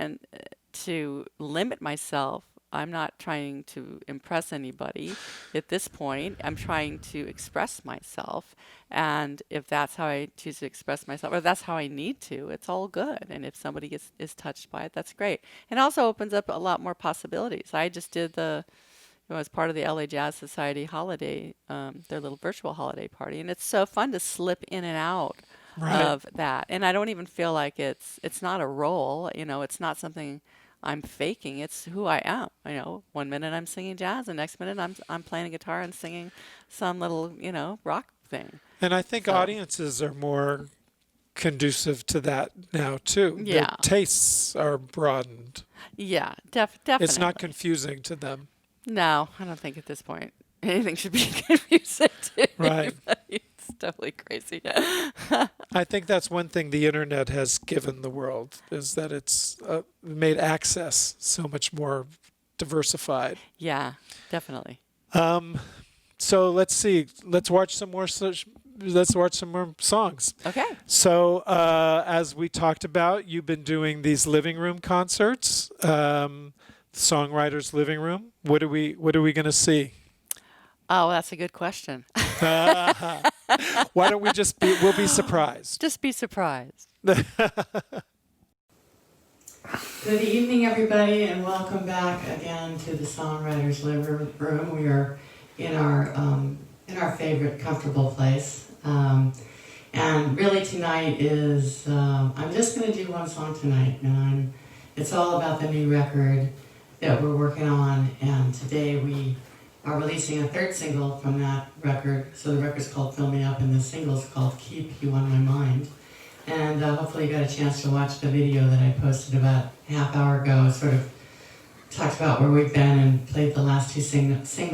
to limit myself. I'm not trying to impress anybody at this point. I'm trying to express myself. And if that's how I choose to express myself, or that's how I need to, it's all good. And if somebody is touched by it, that's great. It also opens up a lot more possibilities. I just did as part of the LA Jazz Society holiday, their little virtual holiday party. And it's so fun to slip in and out of that. And I don't even feel like it's not a role, it's not something I'm faking. It's who I am. 1 minute I'm singing jazz, the next minute I'm playing a guitar and singing some little, rock thing. And I think audiences are more conducive to that now too. Yeah. Their tastes are broadened. Yeah, definitely. It's not confusing to them. No, I don't think at this point anything should be confusing to Right. anybody. It's totally crazy. I think that's one thing the internet has given the world, is that it's made access so much more diversified. Yeah, definitely. So let's see. Let's watch some more songs. Okay. So as we talked about, you've been doing these living room concerts, Songwriter's Living Room. What are we going to see? Oh, that's a good question. Why don't we we'll be surprised. Just be surprised. Good evening, everybody, and welcome back again to the Songwriter's Living Room. We are in our favorite comfortable place. And really tonight is, I'm just going to do one song tonight, and it's all about the new record that we're working on, and today we are releasing a third single from that record. So the record's called Fill Me Up, and the single's called Keep You On My Mind. And hopefully you got a chance to watch the video that I posted about a half hour ago. It sort of talks about where we've been and played the last two singles. So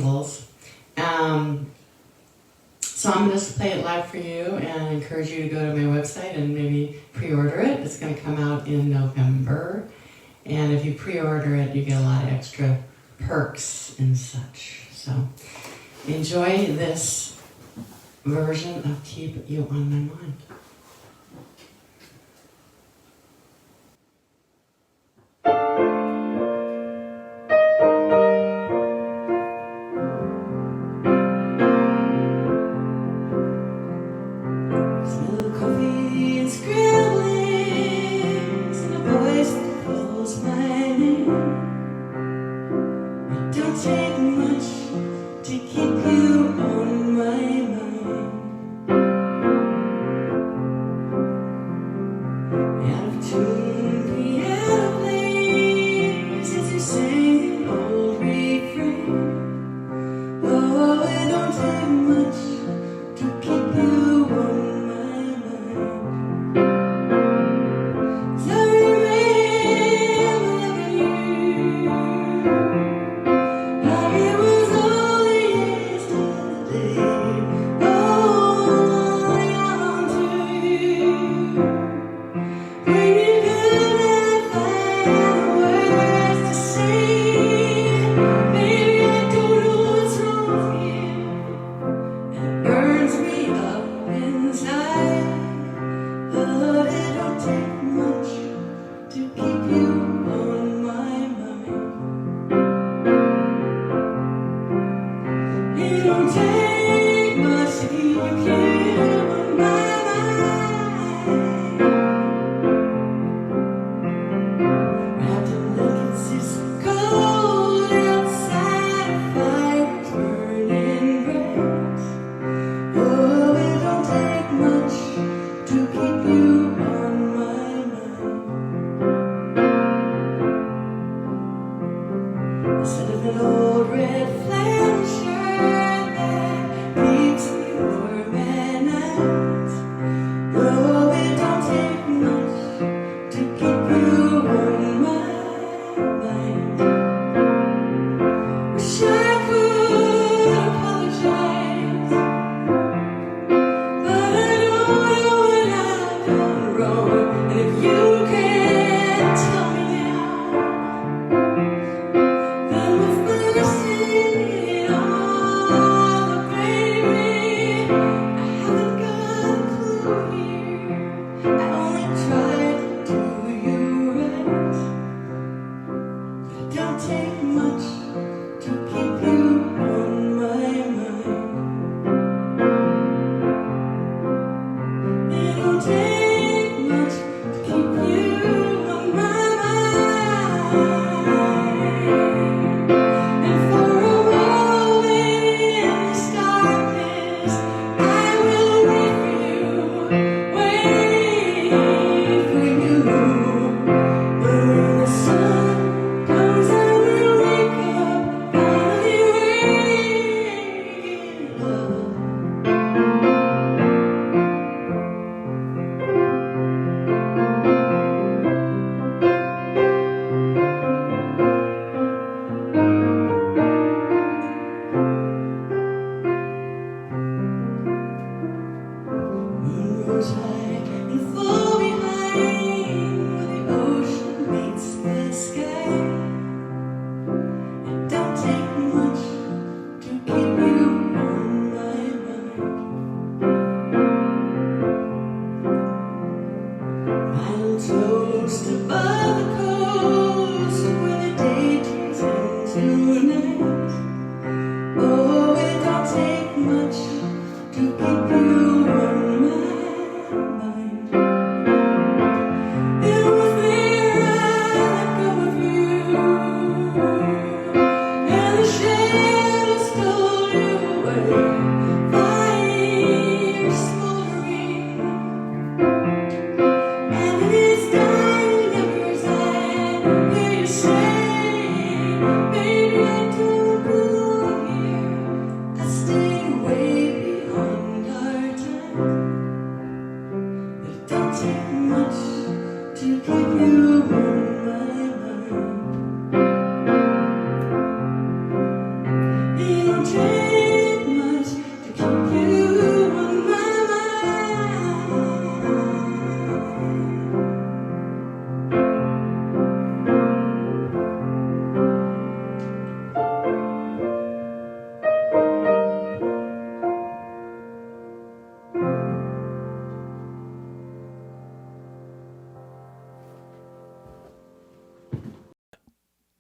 I'm going to play it live for you and encourage you to go to my website and maybe pre-order it. It's going to come out in November. And if you pre-order it, you get a lot of extra perks and such. So enjoy this version of Keep You On My Mind. To keep you on my grows high and fall behind when the ocean meets the sky. It don't take much to keep you on my mind. I'll toast above the coast when the day turns into night. Oh, it don't take much to keep you on my mind. Everywhere I go with you, and the shadows stole you away. Fire smoldering, and it is dying of your side. Hear you say, baby, I don't belong here. I stay way beyond our time. It don't take much to keep you on my mind. It don't take much to keep you on my mind.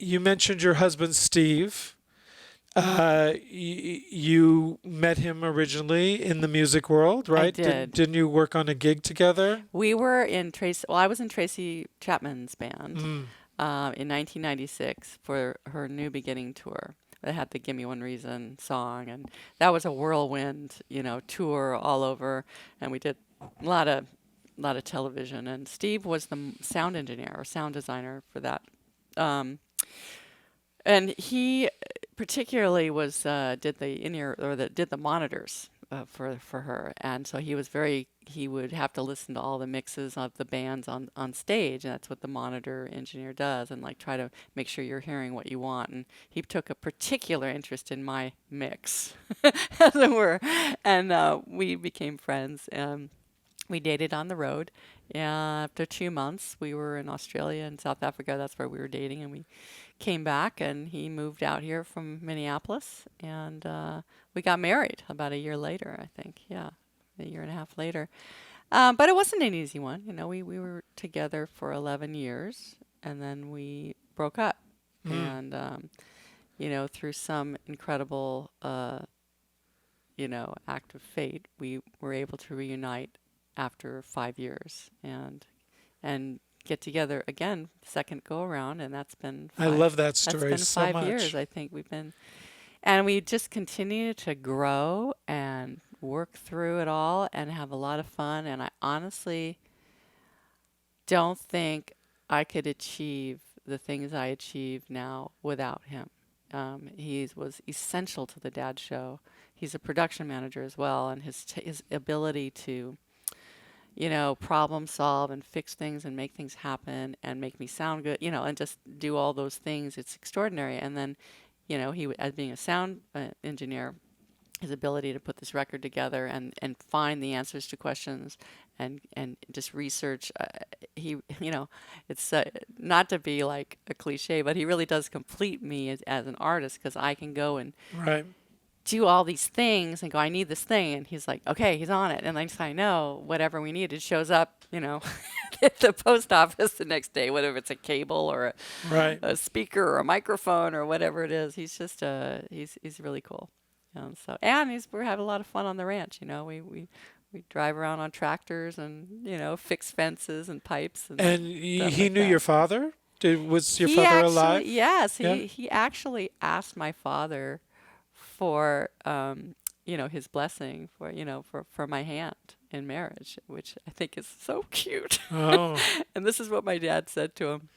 You mentioned your husband, Steve. You met him originally in the music world, right? did. Didn't you work on a gig together? We were in Tracy. Well, I was in Tracy Chapman's band in 1996 for her New Beginning tour. They had the "Give Me One Reason" song, and that was a whirlwind, tour all over. And we did a lot of television. And Steve was the sound engineer or sound designer for that. And he particularly was did the in-ear or did the monitors for her, and so he would have to listen to all the mixes of the bands on stage, and that's what the monitor engineer does, and like try to make sure you're hearing what you want. And he took a particular interest in my mix, as it were, and we became friends. We dated on the road. After 2 months, we were in Australia and South Africa. That's where we were dating, and we came back, and he moved out here from Minneapolis, and we got married about a year later, I think. Yeah, a year and a half later. But it wasn't an easy one. We were together for 11 years, and then we broke up. And, through some incredible, act of fate, we were able to reunite after 5 years and get together again, second go around, and that's been I love that story that's been so 5 years, much. I think we've been, and we just continue to grow and work through it all and have a lot of fun. And I honestly don't think I could achieve the things I achieve now without him. He was essential to the Dad Show. He's a production manager as well, and his ability to problem solve and fix things and make things happen and make me sound good, and just do all those things. It's extraordinary. And then, as being a sound engineer, his ability to put this record together and find the answers to questions and just research. It's not to be like a cliche, but he really does complete me as an artist, because I can go and Right. do all these things and go, I need this thing. And he's like, okay, he's on it. And next thing I know, whatever we need, it shows up, at the post office the next day, whether it's a cable or a speaker or a microphone or whatever it is. He's just, he's really cool. And we're having a lot of fun on the ranch. We drive around on tractors and, fix fences and pipes. And he knew that. your father? Was your He father actually, alive? Yes. Yeah? He actually asked my father for his blessing for my hand in marriage, which I think is so cute. Oh. And this is what my dad said to him.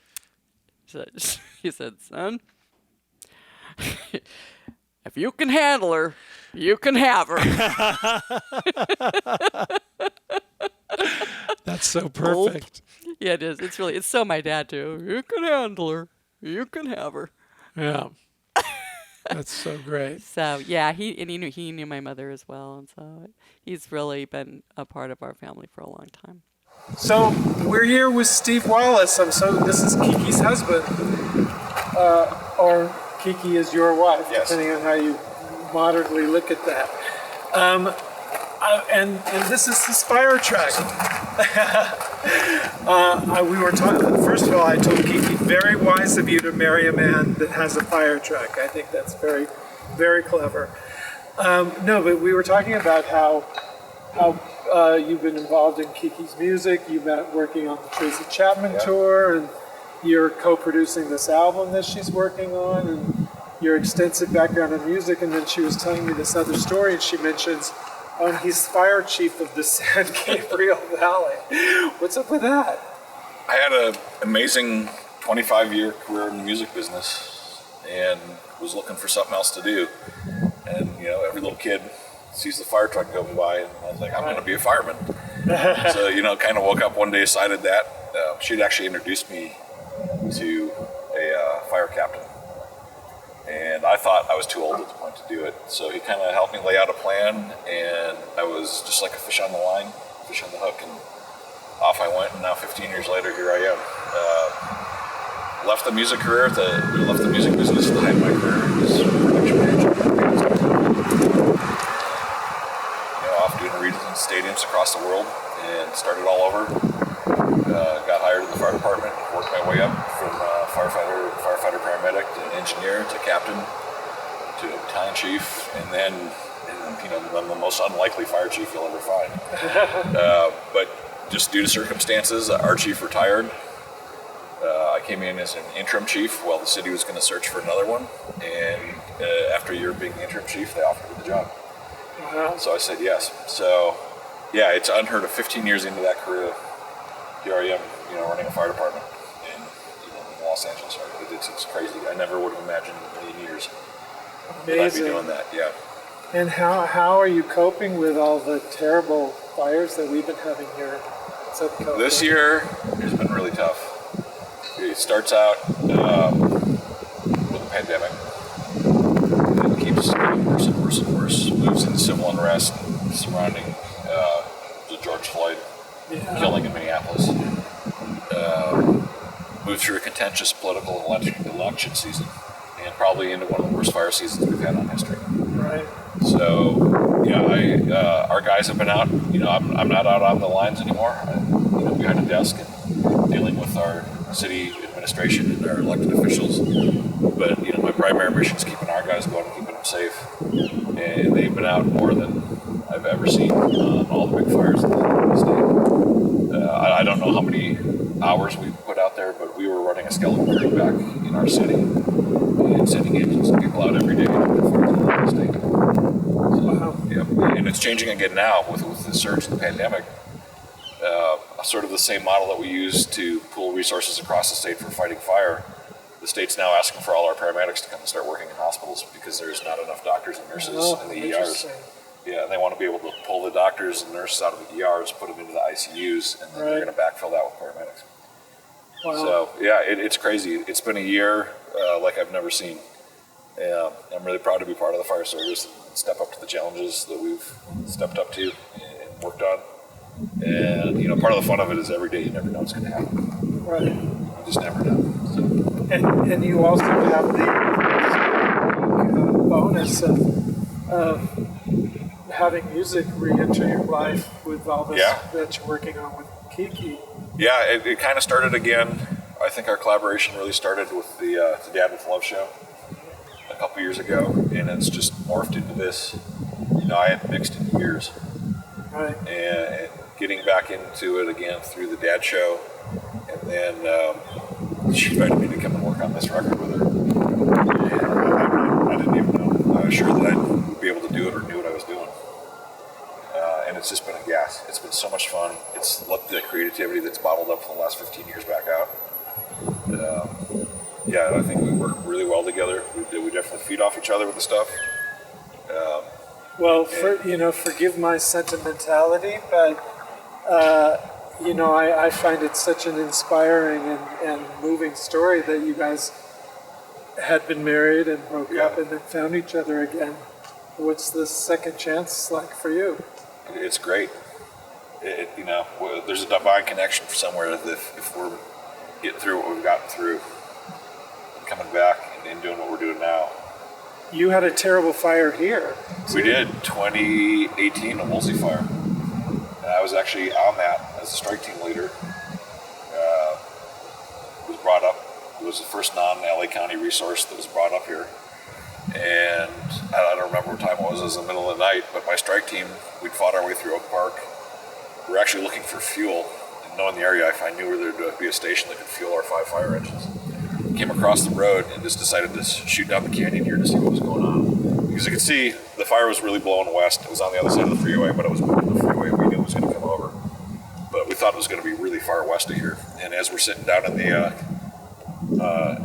He said, son, if you can handle her, you can have her. That's so perfect. Yeah, it is. It's so my dad too. You can handle her. You can have her. Yeah. That's so great. So yeah, he knew my mother as well, and so he's really been a part of our family for a long time. So we're here with Steve Wallace. This is Kiki's husband, or Kiki is your wife, Yes. depending on how you modernly look at that. And this is his fire truck. We were talking. First of all, I told Kiki, very wise of you to marry a man that has a fire truck. I think that's very, very clever. No, but we were talking about how you've been involved in Kiki's music. You've been working on the Tracy Chapman tour, and you're co-producing this album that she's working on, and your extensive background in music. And then she was telling me this other story, and she mentions, he's fire chief of the San Gabriel Valley. What's up with that? I had an amazing 25-year career in the music business and was looking for something else to do. And, every little kid sees the fire truck going by, and I was like, I'm going to be a fireman. So, kind of woke up one day, decided that. She'd actually introduced me to a fire captain. And I thought I was too old at the point to do it. So he kind of helped me lay out a plan, and I was just like a fish on the line, fish on the hook, and off I went. And now 15 years later, here I am. Left the music career, left the music business at the height of my career as a production manager. Off doing readings in stadiums across the world, and started all over. Got hired in the fire department, worked my way up from firefighter, paramedic, to engineer, to captain, to battalion chief, and then I'm the most unlikely fire chief you'll ever find. But just due to circumstances, our chief retired. I came in as an interim chief while the city was going to search for another one, and after a year of being the interim chief, they offered me the job. So I said yes. So yeah, it's unheard of. 15 years into that career, here I am, running a fire department in Los Angeles. It's crazy. I never would have imagined in a million years that I'd be doing that. Yeah. And how are you coping with all the terrible fires that we've been having here in Southern California? This year has been really tough. It starts out with a pandemic. It keeps getting worse and worse and worse. Moves into civil unrest surrounding the George Floyd killing in Minneapolis. Moved through a contentious political election season, and probably into one of the worst fire seasons we've had on history. Right. So, our guys have been out. I'm not out on the lines anymore. I'm behind a desk and dealing with our city administration and our elected officials. But my primary mission is keeping our guys going and keeping them safe. And they've been out more than I've ever seen on all the big fires in the state. I don't know how many hours we've put out there, but we were running a skeleton crew back in our city and sending agents and people out every day to the state. Wow. Yeah, and it's changing again now with the surge of the pandemic. Sort of the same model that we use to pool resources across the state for fighting fire. The state's now asking for all our paramedics to come and start working in hospitals because there's not enough doctors and nurses in the ERs. Yeah, they want to be able to pull the doctors and nurses out of the ERs, put them into the ICUs, and then they're going to backfill that with paramedics. Wow. So, yeah, it's crazy. It's been a year like I've never seen. I'm really proud to be part of the fire service and step up to the challenges that we've stepped up to and worked on. And, part of the fun of it is every day you never know what's going to happen. Right. You just never know. So. And you also have the bonus of having music re-enter your life with all this that you're working on with Kiki. Yeah, it kind of started again. I think our collaboration really started with the Dad with Love show a couple years ago, and it's just morphed into this. I hadn't mixed in years. Right. And getting back into it again through the Dad show, and then she invited me to come and work on this record with her. And I didn't even know. I was sure that I would be able to do it or knew what I was doing. And it's just been a gas. It's been so much fun. It's let the creativity that's bottled up for the last 15 years back out. I think we work really well together. We definitely feed off each other with the stuff. Forgive my sentimentality, but I find it such an inspiring and moving story that you guys had been married and broke Yeah. up and then found each other again. What's the second chance like for you? It's great. There's a divine connection somewhere if we're getting through what we've gotten through, coming back and doing what we're doing now. You had a terrible fire here. We did 2018, a Woolsey fire. And I was actually on that as the strike team leader. Was brought up. It was the first non-LA County resource that was brought up here. And I don't remember what time it was. It was in the middle of the night. But my strike team, we'd fought our way through Oak Park. We were actually looking for fuel. And knowing the area, I knew where there would be a station that could fuel our 5 fire engines. Came across the road and just decided to shoot down the canyon here to see what was going on. Because you could see the fire was really blowing west. It was on the other side of the freeway, but it was moving the freeway. We knew it was going to come over. But we thought it was going to be really far west of here. And as we're sitting down in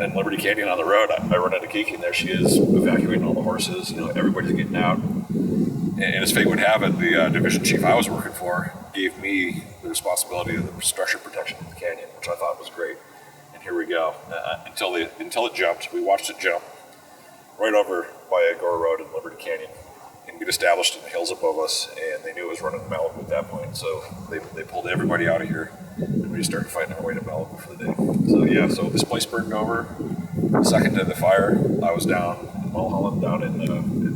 in Liberty Canyon on the road, I run into Kiki, and there she is evacuating all the horses. Everybody's getting out. And as fate would have it, the division chief I was working for gave me the responsibility of the structure protection of the canyon, which I thought was great. And here we go. Until it jumped, we watched it jump right over by Agora Road in Liberty Canyon and get established in the hills above us. And they knew it was running to Malibu at that point, so they pulled everybody out of here, and we just started fighting our way to Malibu for the day. So this place burned over. The second day of the fire, I was down in Mulholland, down in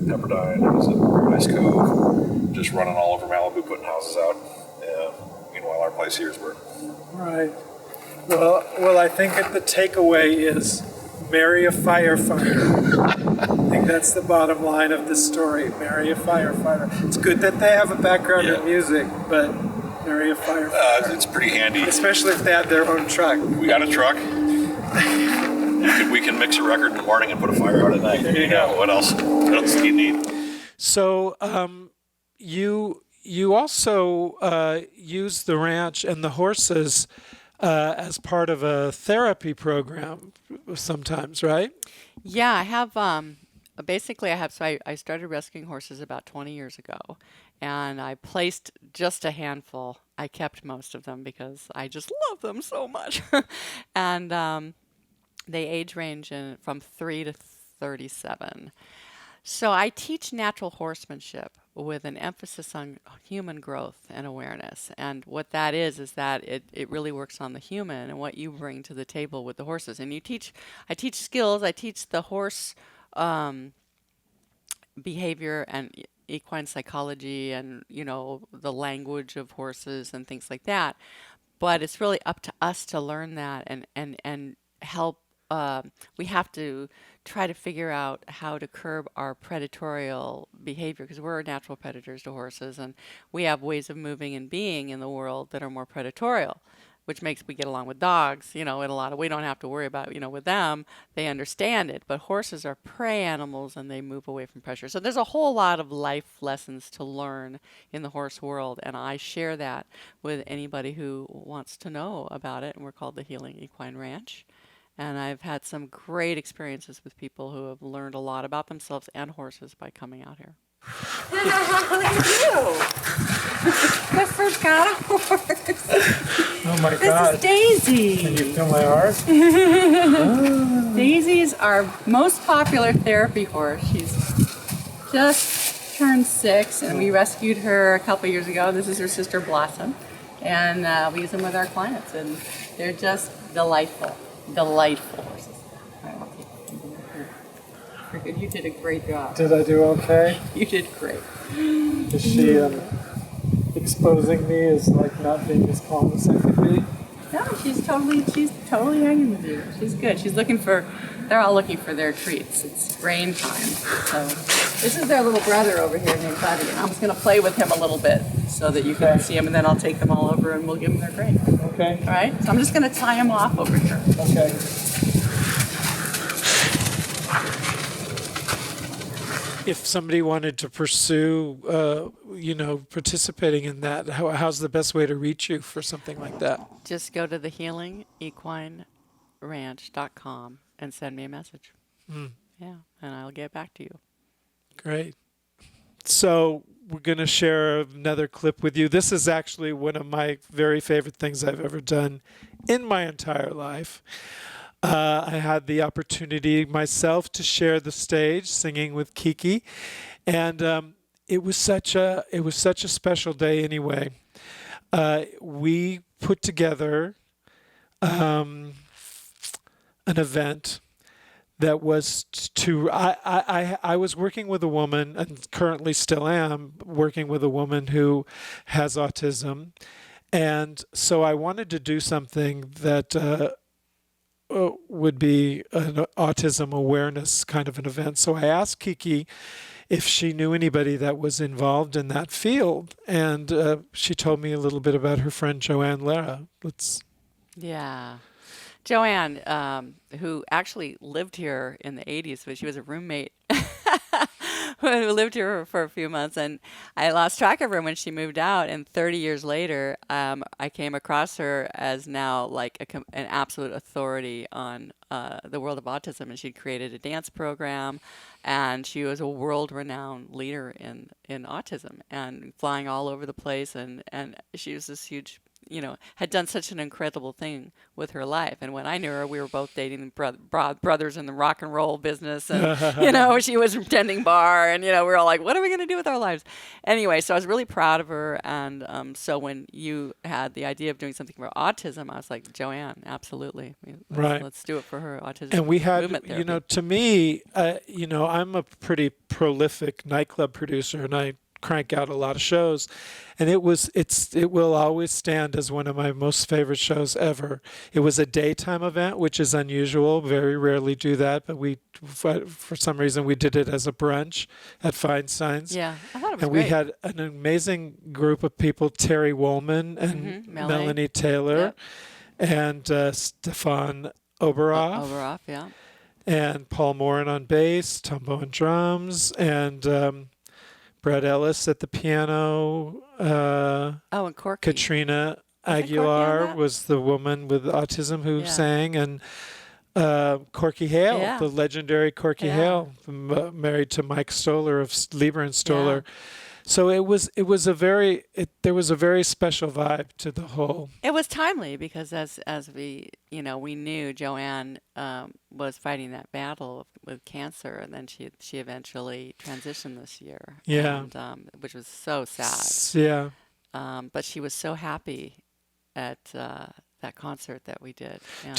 Pepperdine. I was at Paradise Cove, just running all over Malibu, putting houses out. Meanwhile, our place here is burning. Right. Well, I think that the takeaway is marry a firefighter. I think that's the bottom line of the story. Marry a firefighter. It's good that they have a background in music, but marry a firefighter. It's pretty handy. Especially if they have their own truck. We got a truck. We can mix a record in the morning and put a fire out at night. There you go. What else? What else do you need? So you also use the ranch and the horses as part of a therapy program sometimes, right? Yeah, I have. So I started rescuing horses about 20 years ago, and I placed just a handful. I kept most of them because I just love them so much. And they age range from 3 to 37. So I teach natural horsemanship with an emphasis on human growth and awareness. And what that is that it really works on the human and what you bring to the table with the horses. And I teach skills. I teach the horse behavior and equine psychology and, the language of horses and things like that. But it's really up to us to learn that and help. We have to try to figure out how to curb our predatorial behavior because we're natural predators to horses, and we have ways of moving and being in the world that are more predatorial, which makes we get along with dogs, in a lot of, we don't have to worry about, with them, they understand it, but horses are prey animals and they move away from pressure. So there's a whole lot of life lessons to learn in the horse world, and I share that with anybody who wants to know about it, and we're called the Healing Equine Ranch. And I've had some great experiences with people who have learned a lot about themselves and horses by coming out here. Look at you. Clifford got a horse. Oh my God. This is Daisy. Can you feel my heart? Daisy is our most popular therapy horse. She's just turned 6, and we rescued her a couple years ago. This is her sister Blossom. And we use them with our clients, and they're just delightful. Delightful horses. Good. You did a great job. Did I do okay? You did great. Is she exposing me as not being as calm as I could be? No, she's totally hanging with you. She's good. They're all looking for their treats. It's rain time. So this is their little brother over here named Buddy, and I'm just going to play with him a little bit so that you can see him, and then I'll take them all over and we'll give them their grain. Okay. All right? So I'm just going to tie him off over here. Okay. If somebody wanted to pursue, participating in that, how's the best way to reach you for something like that? Just go to thehealingequineranch.com and send me a message. Yeah, and I'll get back to you. Great. So we're going to share another clip with you. This is actually one of my very favorite things I've ever done in my entire life. I had the opportunity myself to share the stage singing with Kiki, and it was such a special day anyway. We put together an event that was I was working with a woman, and currently still am working with a woman who has autism, and so I wanted to do something that would be an autism awareness kind of an event. So I asked Kiki if she knew anybody that was involved in that field, and she told me a little bit about her friend Joanne Lara. Yeah. Joanne, who actually lived here in the 80s, but she was a roommate who lived here for a few months, and I lost track of her when she moved out. And 30 years later, I came across her as now like an absolute authority on the world of autism, and she'd created a dance program, and she was a world-renowned leader in autism and flying all over the place, and she was this huge, had done such an incredible thing with her life. And when I knew her, we were both dating brothers in the rock and roll business, and she was tending bar, and we were all like, what are we going to do with our lives? Anyway, so I was really proud of her, and so when you had the idea of doing something for autism, I was like, Joanne, absolutely, let's do it for her autism. And we had, movement therapy. to me, I'm a pretty prolific nightclub producer, and I crank out a lot of shows, and it will always stand as one of my most favorite shows ever. It was a daytime event, which is unusual. Very rarely do that, but we, for some reason, we did it as a brunch at Feinstein's. Yeah, I thought it was and great. we had an amazing group of people: Terry Woolman and Melanie Taylor, and Stefan Oberoff. Oberoff, yeah. And Paul Morin on bass, Tombo and drums, and Brad Ellis at the piano. And Corky. Katrina Aguilar that? was the woman with autism who sang, and Corky Hale, the legendary Corky Hale, married to Mike Stoller of Lieber and Stoller. So there was a very special vibe to the whole. It was timely because as we we knew Joanne was fighting that battle with cancer, and then she eventually transitioned this year. Yeah. And, which was so sad. Yeah. But she was so happy at that concert that we did. And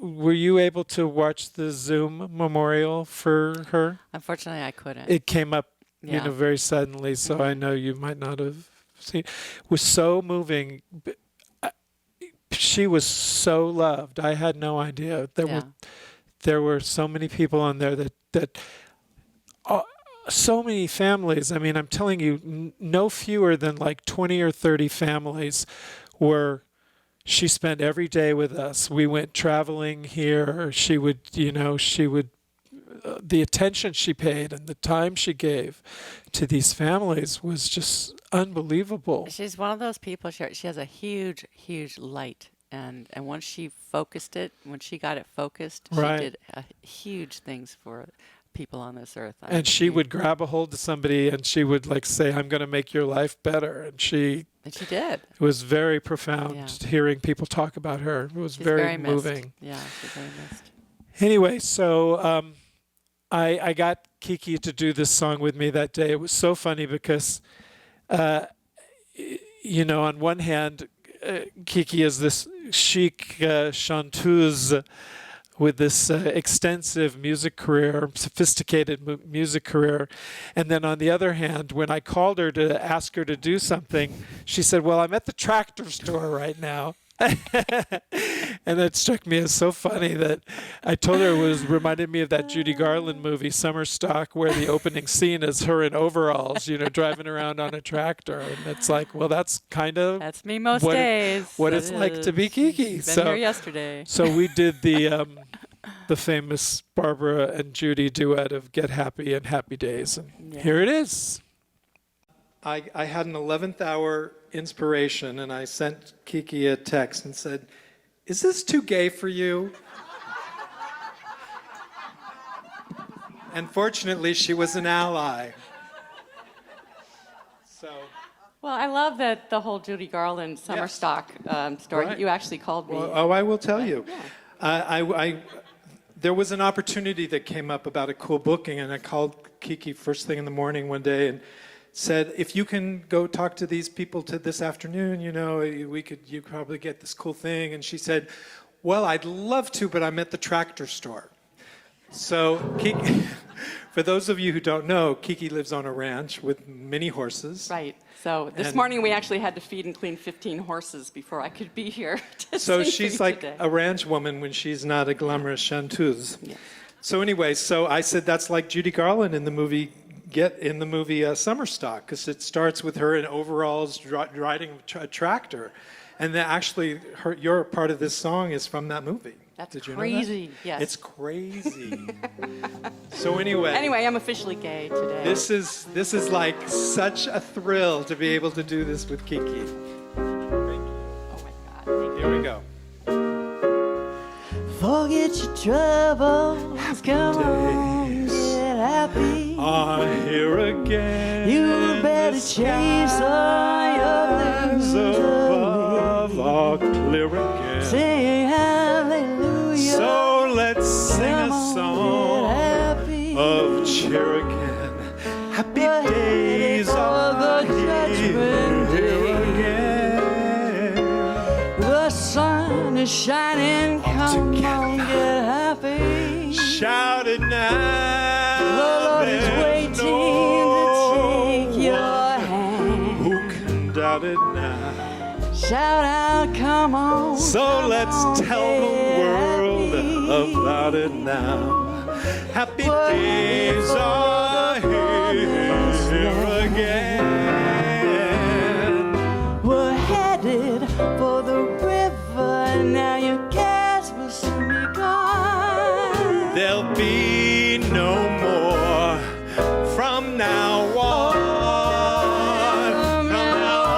were you able to watch the Zoom memorial for her? Unfortunately, I couldn't. It came up very suddenly, so I know you might not have seen. It was so moving. She was so loved. I had no idea. There were so many people on there that so many families. I mean, I'm telling you, no fewer than like 20 or 30 families she spent every day with us. We went traveling here. She would the attention she paid and the time she gave to these families was just unbelievable. She's one of those people. She has a huge, huge light, and once she got it focused, she did huge things for people on this earth. And she would grab a hold of somebody and she would say, "I'm going to make your life better," and she did. It was very profound hearing people talk about her. It was very moving. Yeah, she's very missed. Anyway, so I got Kiki to do this song with me that day. It was so funny because, on one hand, Kiki is this chic chanteuse with this extensive music career, sophisticated music career. And then on the other hand, when I called her to ask her to do something, she said, "Well, I'm at the tractor store right now." And that struck me as so funny that I told her it reminded me of that Judy Garland movie, Summer Stock, where the opening scene is her in overalls, driving around on a tractor. And it's like, well, that's me most days. What it's like to be Kiki. Been here yesterday. So we did the famous Barbara and Judy duet of Get Happy and Happy Days. And here it is. I had an 11th hour inspiration, and I sent Kiki a text and said, "Is this too gay for you?" And fortunately, she was an ally. Well, I love that the whole Judy Garland Summer Stock story. Right. You actually called me. Well, I will tell you. There was an opportunity that came up about a cool booking, and I called Kiki first thing in the morning one day and said, if you can go talk to these people this afternoon, you could probably get this cool thing. And she said, well, I'd love to, but I'm at the tractor store. So Kiki, for those of you who don't know, Kiki lives on a ranch with many horses. Right. So this morning we actually had to feed and clean 15 horses before I could be here to So sing she's for you like today. a ranch woman when she's not a glamorous chanteuse. Yes. So anyway, so I said that's like Judy Garland in the movie Summer Stock, because it starts with her in overalls riding a tractor, and then actually your part of this song is from that movie. That's Did you crazy. know that? Yes. It's crazy. So anyway. Anyway, I'm officially gay today. This is like such a thrill to be able to do this with Kiki. Thank you. Oh my God. Thank you. Here we go. Forget your troubles, come on, get happy. I'm here again. You better chase all your blues above are clear again. Sing hallelujah. So let's sing Come a on, song get happy. of cheer again. Happy We're days headed for are the judgment here day. again. The sun is shining, come together. on, get happy. Shout it now. The Lord is There's waiting no to take your one hand. Who can doubt it now? Shout out, come on. So come let's on, tell the get world happy. about it now. Happy We're days are here again. We're headed for the river, now your cares will soon be gone. There'll be no more from now on. From now on.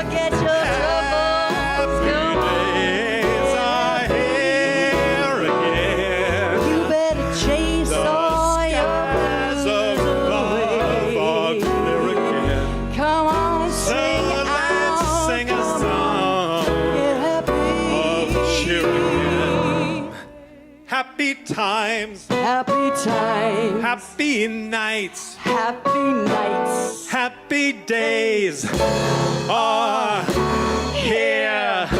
Forget your troubles, come Happy days are here again. You better chase all your Skies blues above are away. clear again. Come on, So sing let's out, sing a come song on, get happy. of cheer again. Happy times, Happy times, happy nights, happy nights. happy days are here again.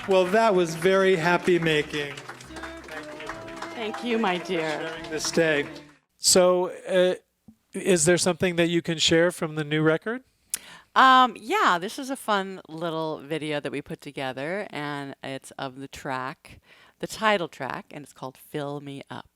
Well, that was very happy making. Thank you, my dear. Sharing this day. So, is there something that you can share from the new record? Yeah, this is a fun little video that we put together, and it's of the track, the title track, and it's called Fill Me Up.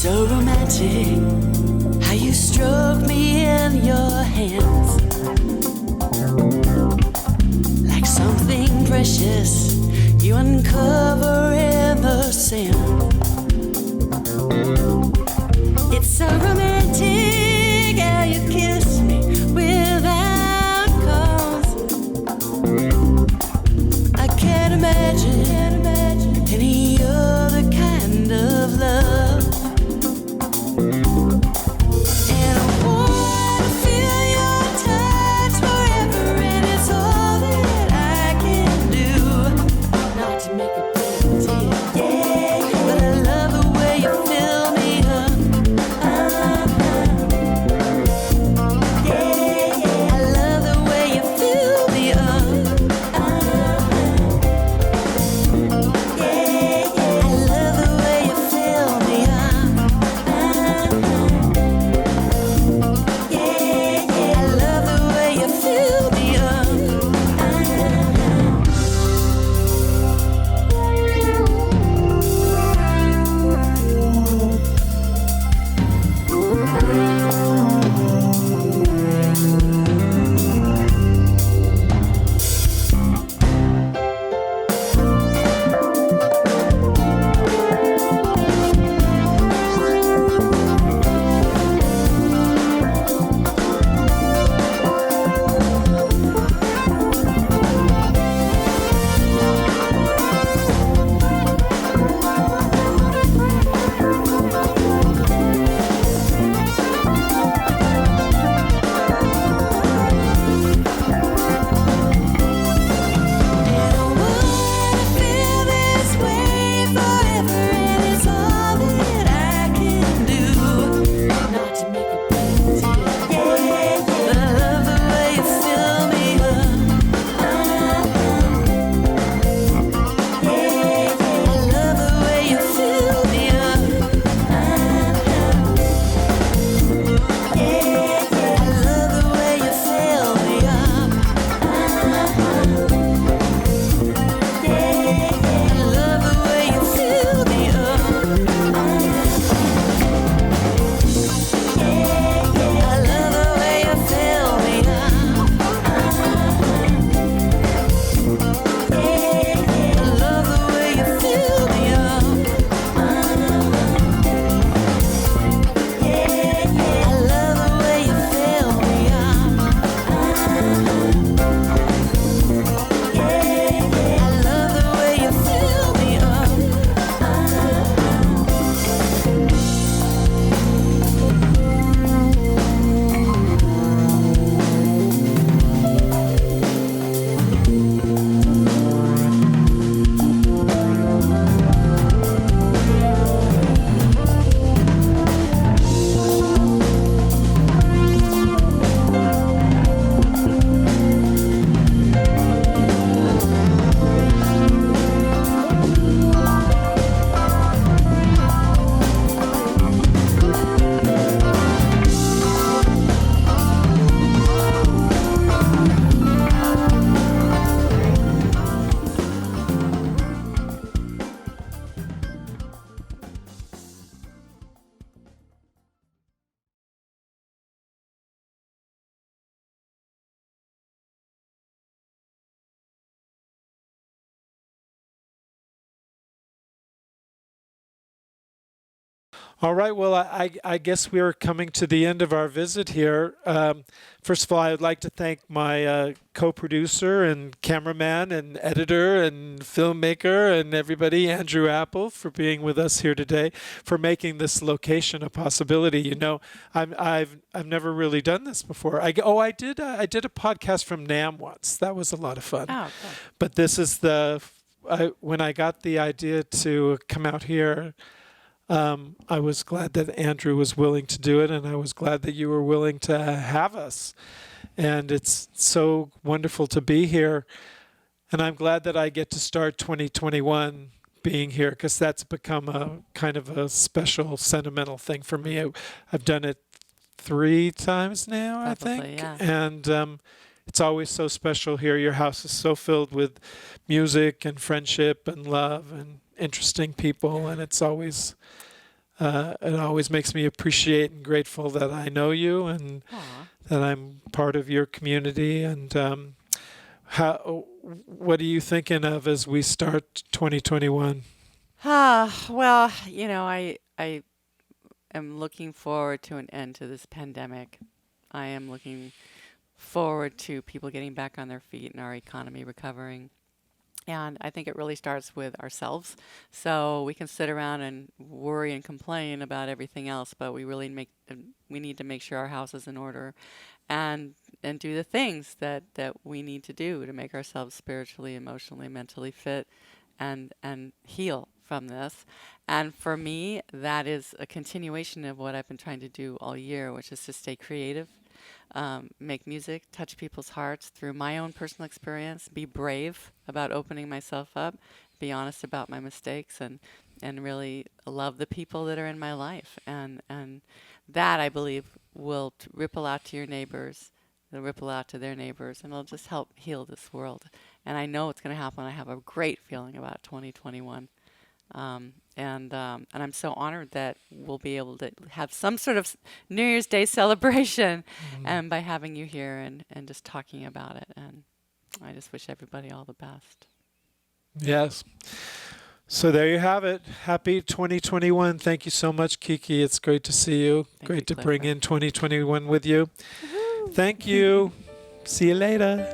so romantic how you stroke me in your hands like something precious you uncover in the sand. It's so romantic how you kiss me without cause. I can't imagine any other kind of love. And I wanna feel your touch forever, and it's all that I can do. Not to make a big deal, yeah, but I love the way you fill me up. Yeah, I love the way you fill me up. Yeah, I love the way you fill me up. Yeah, I love the way you fill me up. All right. Well, I guess we are coming to the end of our visit here. First of all, I would like to thank my co-producer and cameraman and editor and filmmaker and everybody, Andrew Apple, for being with us here today, for making this location a possibility. You know, I've never really done this before. I did a podcast from NAMM once. That was a lot of fun. Oh, cool. But this is when I got the idea to come out here. I was glad that Andrew was willing to do it, and I was glad that you were willing to have us. And it's so wonderful to be here. And I'm glad that I get to start 2021 being here, because that's become a kind of a special, sentimental thing for me. I've done it 3 times now, I think. Yeah. And it's always so special here. Your house is so filled with music and friendship and love and interesting people, and it's always It always makes me appreciate and grateful that I know you and that I'm part of your community. And what are you thinking of as we start 2021? Well, I am looking forward to an end to this pandemic. I am looking forward to people getting back on their feet and our economy recovering. And I think it really starts with ourselves. So we can sit around and worry and complain about everything else, but we need to make sure our house is in order and do the things that we need to do to make ourselves spiritually, emotionally, mentally fit and heal from this. And for me, that is a continuation of what I've been trying to do all year, which is to stay creative, make music, touch people's hearts through my own personal experience, be brave about opening myself up, be honest about my mistakes, and really love the people that are in my life. And that, I believe, will ripple out to your neighbors, it'll ripple out to their neighbors, and it'll just help heal this world. And I know it's going to happen. I have a great feeling about 2021. And I'm so honored that we'll be able to have some sort of New Year's Day celebration by having you here and just talking about it. And I just wish everybody all the best. Yes. So there you have it. Happy 2021. Thank you so much, Kiki. It's great to see you. Great to bring in 2021 with you. Thank you. See you later.